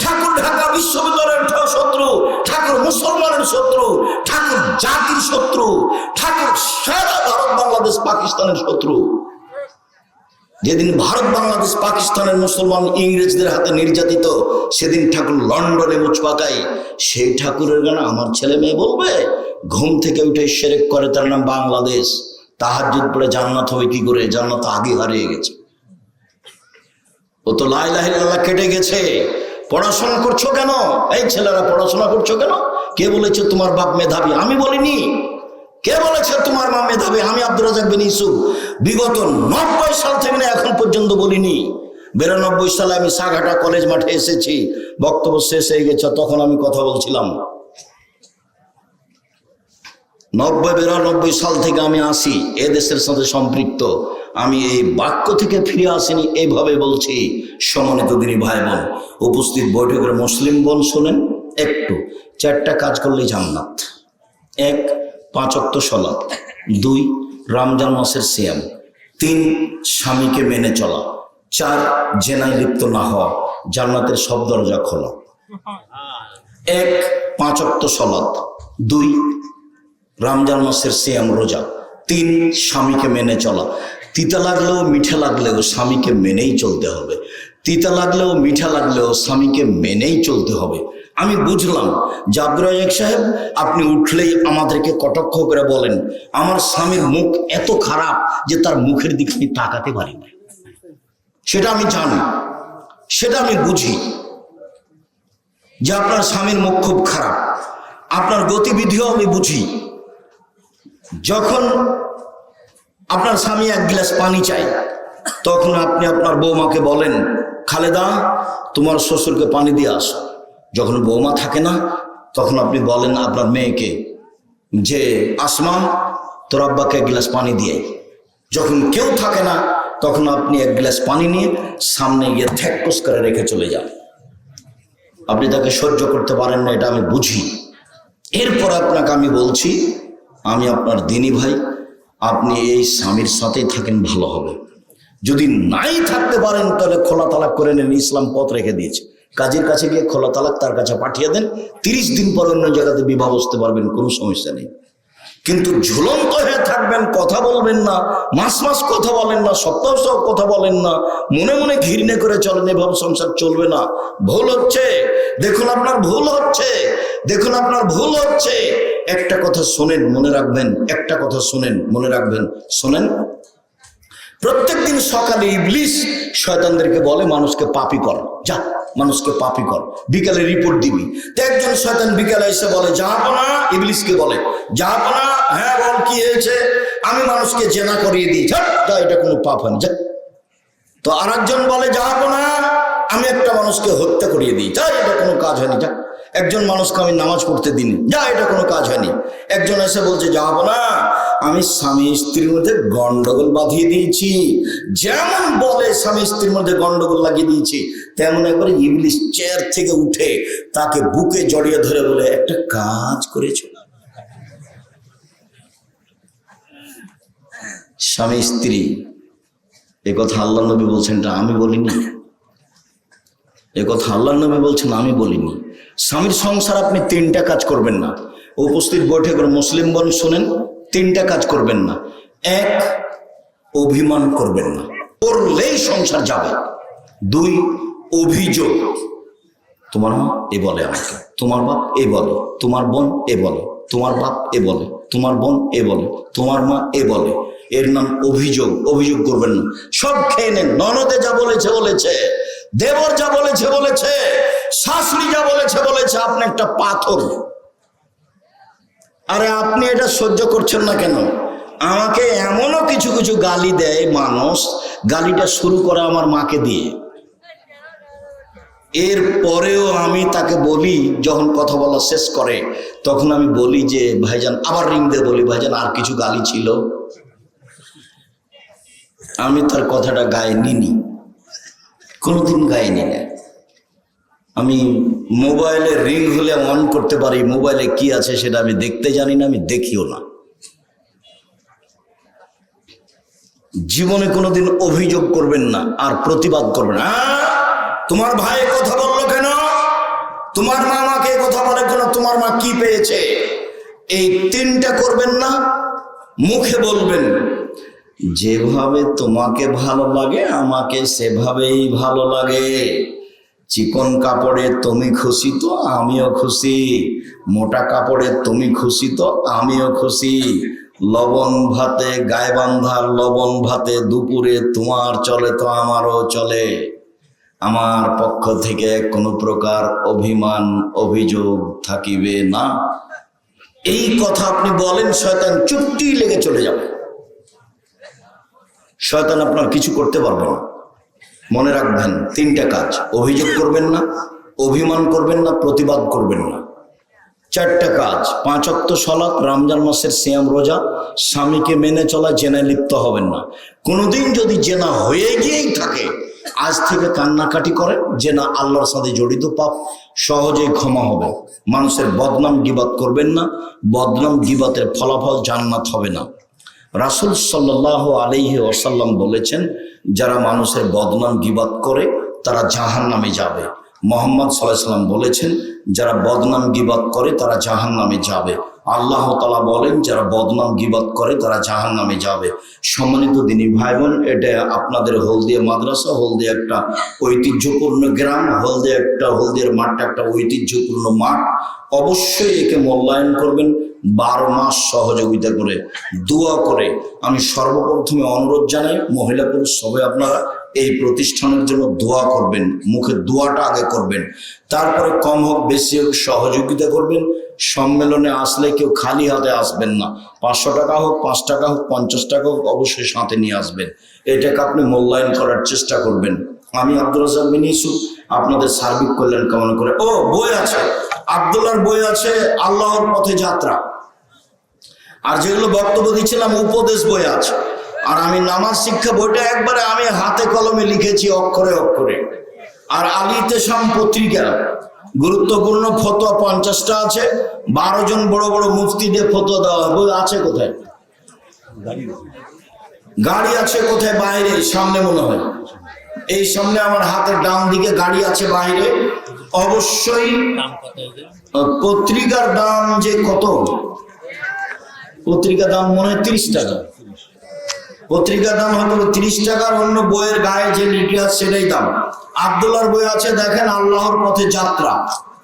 [SPEAKER 1] ঠাকুর ঢাকা বিশ্ববিদ্যালয়ের শত্রু, ঠাকুর মুসলমানের শত্রু, ঠাকুর জাতির শত্রু, ঠাকুর সারা ভারত বাংলাদেশ পাকিস্তানের শত্রু। যেদিন ভারত বাংলাদেশ পাকিস্তানের মুসলমান ইংরেজদের হাতে নির্যাতিত, সেদিন ঠাকুর লন্ডনে মুচ পাকায়। সেই ঠাকুরের গান আমার ছেলে মেয়ে বলবে? ঘুম থেকে উঠে শিরক করে, তার নাম বাংলাদেশ। তাহাজ্জুদ পড়ে জান্নাত হবে কি করে? জান্নাত আগে হারিয়ে গেছে। ও তো লা ইলাহা ইল্লাল্লাহ কেটে গেছে। পড়াশোনা করছো কেন? এই ছেলেরা পড়াশোনা করছো কেন? কে বলেছে তোমার বাপ মেধাবী? আমি বলিনি। কে বলেছে তোমার মা মেধাবী? আমি আব্দুর রাজ্জাক বিন ইউসুফ বিগত 90 সাল থেকে না এখন পর্যন্ত বলিনি। 92 সালে আমি সাঘাটা কলেজ মাঠে এসেছি, বক্তব্য শেষ হয়ে গেছে, তখন আমি কথা বলছিলাম। 92 সাল থেকে আমি আসি, এ দেশের সাথে সম্পৃক্ত। আমি এই বাক্য থেকে ফিরে আসিনি, এইভাবে বলছি। সম্মানিত দিনী ভাই বোন, উপস্থিত বৈঠকের মুসলিম বোন শোনেন একটু। 4টা কাজ করলেই জান্নাত। 1, 5 ওয়াক্ত সালাত। 2, রমজান মাসের সিয়াম। 3, স্বামীকে মেনে চলা। 4, জেনায় লিপ্ত না হওয়া। জান্নাতের সব দরজা খোলা। 1, 5 ওয়াক্ত সালাত। 2, রমজান মাসের সিয়াম রোজা। 3, স্বামীকে মেনে চলা। তিতা লাগলেও মিঠা লাগলেও স্বামীকে মেনেই চলতে হবে। তিতা লাগলেও মিঠা লাগলেও স্বামীকে মেনেই চলতে হবে। আমি বুঝলাম যে আব্দুর রাজ্জাক সাহেব আপনি উঠলেই আমাদেরকে কটাক্ষ করে বলেন, আমার স্বামীর মুখ এত খারাপ যে তার মুখের দিকে আমি তাকাতে পারি না। সেটা আমি জানি, সেটা আমি বুঝি। যে আপনার স্বামীর মুখ খুব খারাপ, আপনার গতিবিধিও আমি বুঝি। যখন আপনার স্বামী এক গ্লাস পানি চাই, তখন আপনি আপনার বৌমাকে বলেন, খালেদা তোমার শ্বশুরকে পানি দিয়ে আসো। যখন বৌমা থাকে না, তখন আপনি বলেন আপনার মেয়েকে যে আসমা তোর আব্বাকে এক গ্লাস পানি দিয়ে। যখন কেউ থাকে না, তখন আপনি এক গ্লাস পানি নিয়ে সামনে গিয়ে থ্যাকস করে রেখে চলে যান। আপনি তাকে সহ্য করতে পারেন না, এটা আমি বুঝি। এরপর আপনাকে আমি বলছি, আমি আপনার দিনী ভাই, আপনি এই স্বামীর সাথেই থাকেন, ভালো হবে। যদি নাই থাকতে পারেন তাহলে খোলা তালাক করে নেন, ইসলাম পথ রেখে দিয়েছে। কাজীর কাছে গিয়ে খোলা তালাক তার কাছে পাঠিয়ে দেন, 30 দিন পর অন্য জায়গাতে বিবাহ বসতে পারবেন, কোনো সমস্যা নেই। কিন্তু ঝুলন্ত হয়ে থাকবেন, কথা বলবেন না, মাস মাস কথা বলেন না, সপ্তাহ সব কথা বলেন না, মনে মনে ঘৃণা করে চলেন, এভাবে সংসার চলবে না। ভুল হচ্ছে, দেখুন আপনার ভুল হচ্ছে, দেখুন আপনার ভুল হচ্ছে। একটা কথা শোনেন, মনে রাখবেন, একটা কথা শোনেন, মনে রাখবেন, শোনেন। প্রত্যেকদিন সকালে ইবলিস শয়তানদেরকে বলে মানুষকে পাপী কর, যা মানুষকে পাপী কর, বিকালে রিপোর্ট দিবি। তো একজন শয়তান বিকালে এসে বলে, জাহাপনা, ইবলিসকে বলে, জাহাপনা হ্যাঁ বল কি হয়েছে? আমি মানুষকে জেনা করিয়ে দিই, যা এটা কোনো পাপ হয়নি, যা। তো আর একজন বলে, জাহাপনা আমি একটা মানুষকে হত্যা করিয়ে দিই, যা এটা কোনো কাজ হয়নি, যা। একজন মানুষকে আমি নামাজ পড়তে দিইনি, যা এটা কোনো কাজ হয়নি। একজন এসে বলছে, জাহাপনা আমি স্বামী স্ত্রীর মধ্যে গন্ডগোল বাঁধিয়ে দিয়েছি। যেমন বলে স্বামী স্ত্রীর মধ্যে গন্ডগোল লাগিয়ে দিয়েছি, তেমন একবার ইবলিস চেয়ার থেকে উঠে তাকে বুকে জড়িয়ে ধরে বলে, একটা কাজ করেছো। স্বামী স্ত্রী এ কথা আল্লাহ নবী বলছেন, এটা আমি বলিনি। এ কথা আল্লাহ নবী বলছেন, আমি বলিনি। স্বামীর সংসার আপনি 3টা কাজ করবেন না। উপস্থিত বৈঠকের মুসলিমগণ শোনেন, 3টা কাজ করবেন না। 1, অভিমান করবেন না, করলেই সংসার যাবে। 2, অভিযোগ। তোমার মা এ বলে আমাকে, তোমার বাপ এ বলে, তোমার বোন এ বলে, তোমার বাপ এ বলে, তোমার বোন এ বলে, তোমার মা এ বলে, এর নাম অভিযোগ। অভিযোগ করবেন না, সব খেয়ে নেন। ননদে যা বলেছে বলেছে, দেবর যা বলেছে বলেছে, শাশুড়ি যা বলেছে বলেছে, আপনি একটা পাথর। আরে আপনি এটা সহ্য করছেন না কেন? আমাকে এমনও কিছু কিছু গালি দেয় মানুষ, গালিটা শুরু করে আমার মাকে দিয়ে। এর পরেও আমি তাকে বলি, যখন কথা বলা শেষ করে তখন আমি বলি যে ভাইজান, আবার রিং দিয়ে বলি, ভাইজান আর কিছু গালি ছিল। আমি তার কথাটা গায়ে নিনি, কোনোদিন গায়ে নি না। আমি মোবাইলে রিং হলে অন করতে পারি, মোবাইলে কি আছে সেটা আমি দেখতে জানি না, আমি দেখিও না। জীবনে কোনোদিন অভিযোগ করবেন না আর প্রতিবাদ করবেন না। তোমার ভাই কথা বললো কেন? তোমার মা আমাকে কথা বলে কেন? তোমার মা কি পেয়েছে? এই 3টা করবেন না। মুখে বলবেন, যেভাবে তোমাকে ভালো লাগে আমাকে সেভাবেই ভালো লাগে। চিকন কাপড়ে তুমি খুশি তো আমিও খুশি, মোটা কাপড়ে তুমি খুশি তো আমিও খুশি। লবণ ভাতে গায়বান্ধার লবণ ভাতে দুপুরে তোমার চলে তো আমারও চলে। আমার পক্ষ থেকে কোনো প্রকার অভিমান অভিযোগ থাকিবে না। এই কথা আপনি বলেন, শয়তান চুপটি লেগে চলে যাবে। শয়তান আপনার কিছু করতে পারবে না। মনে রাখবেন 3টা কাজ, অভিযোগ করবেন না, অভিমান করবেন না, প্রতিবাদ করবেন না। 4টা কাজ, 5 ওয়াক্ত সালাত, রমজান মাসের সিয়াম রোজা, স্বামীকে মেনে চলা, জেনায় লিপ্ত হবেন না। কোনোদিন যদি জেনা হয়ে গিয়েই থাকে, আজ থেকে কান্নাকাটি করেন, জেনা আল্লাহর সাথে জড়িত পাপ, সহজেই ক্ষমা হবে। মানুষের বদনাম গীবাত করবেন না, বদনাম গীবাতের ফলাফল জান্নাত হবে না। রাসূল সাল্লাল্লাহু আলাইহি ওয়াসাল্লাম বলেছেন, যারা মানুষের বদনাম গীবাত করে তারা জাহান্নামে যাবে। মুহাম্মদ সাল্লাল্লাহু আলাইহি ওয়াসাল্লাম বলেছেন, যারা বদনাম গীবাত করে তারা জাহান্নামে যাবে। আল্লাহ তাআলা বলেন, যারা বদনাম গীবাত করে তারা জাহান্নামে যাবে। সম্মানিত দিনী ভাই বোন, এটা আপনাদের হলদিয়া মাদ্রাসা, হলদিয়া একটা ঐতিহ্যপূর্ণ গ্রাম, হলদিয়ার মাঠটা একটা ঐতিহ্যপূর্ণ মাঠ। অবশ্যই একে মূল্যায়ন করবেন, 12 মাস সহযোগিতা করে, দোয়া করে। আমি সর্বপ্রথমে অনুরোধ জানাই, মহিলা পুরুষ সবাই আপনারা এই প্রতিষ্ঠানের জন্য দোয়া করবেন, মুখে দোয়াটা আগে করবেন, তারপরে কম হোক বেশি হোক সহযোগিতা করবেন। সম্মেলনে আসলে কেউ খালি হাতে আসবেন না, 500 টাকা হোক, 5 টাকা হোক, 50 টাকা হোক, অবশ্যই সাথে নিয়ে আসবেন। এটাকে আপনি মূল্যায়ন করার চেষ্টা করবেন। আমি আব্দুর রাজ্জাক বিন ইউসুফ আপনাদের সার্বিক কল্যাণ কামনা করে। ও বই আছে, আব্দুল্লাহর বই আছে আল্লাহর পথে যাত্রা, আর যেগুলো বক্তব্য দিচ্ছিলাম উপদেশ বই আছে। আর আমি নামাজ শিক্ষা বইটা একবারে আমি হাতে কলমে লিখেছি অক্ষরে অক্ষরে। আর আলী ইতেশাম পত্রিকা গুরুত্বপূর্ণ ফতোয়া 50টা আছে, 12 জন বড় বড় মুফতিদের ফতোয়া দেওয়া বই আছে। কোথায় গাড়ি আছে? কোথায়? বাইরে, সামনে মনে হয়, এই সামনে আমার হাতের ডান দিকে গাড়ি আছে বাইরে। অবশ্যই পত্রিকার দাম যে কত, পত্রিকার দাম মনে হয় 30 টাকা, পত্রিকার দাম হয়তো 30 টাকার, অন্য বইয়ের গায়ে যে লিখে আছে সেটাই দাম। আব্দুল্লাহর বই আছে দেখেন আল্লাহর পথে যাত্রা,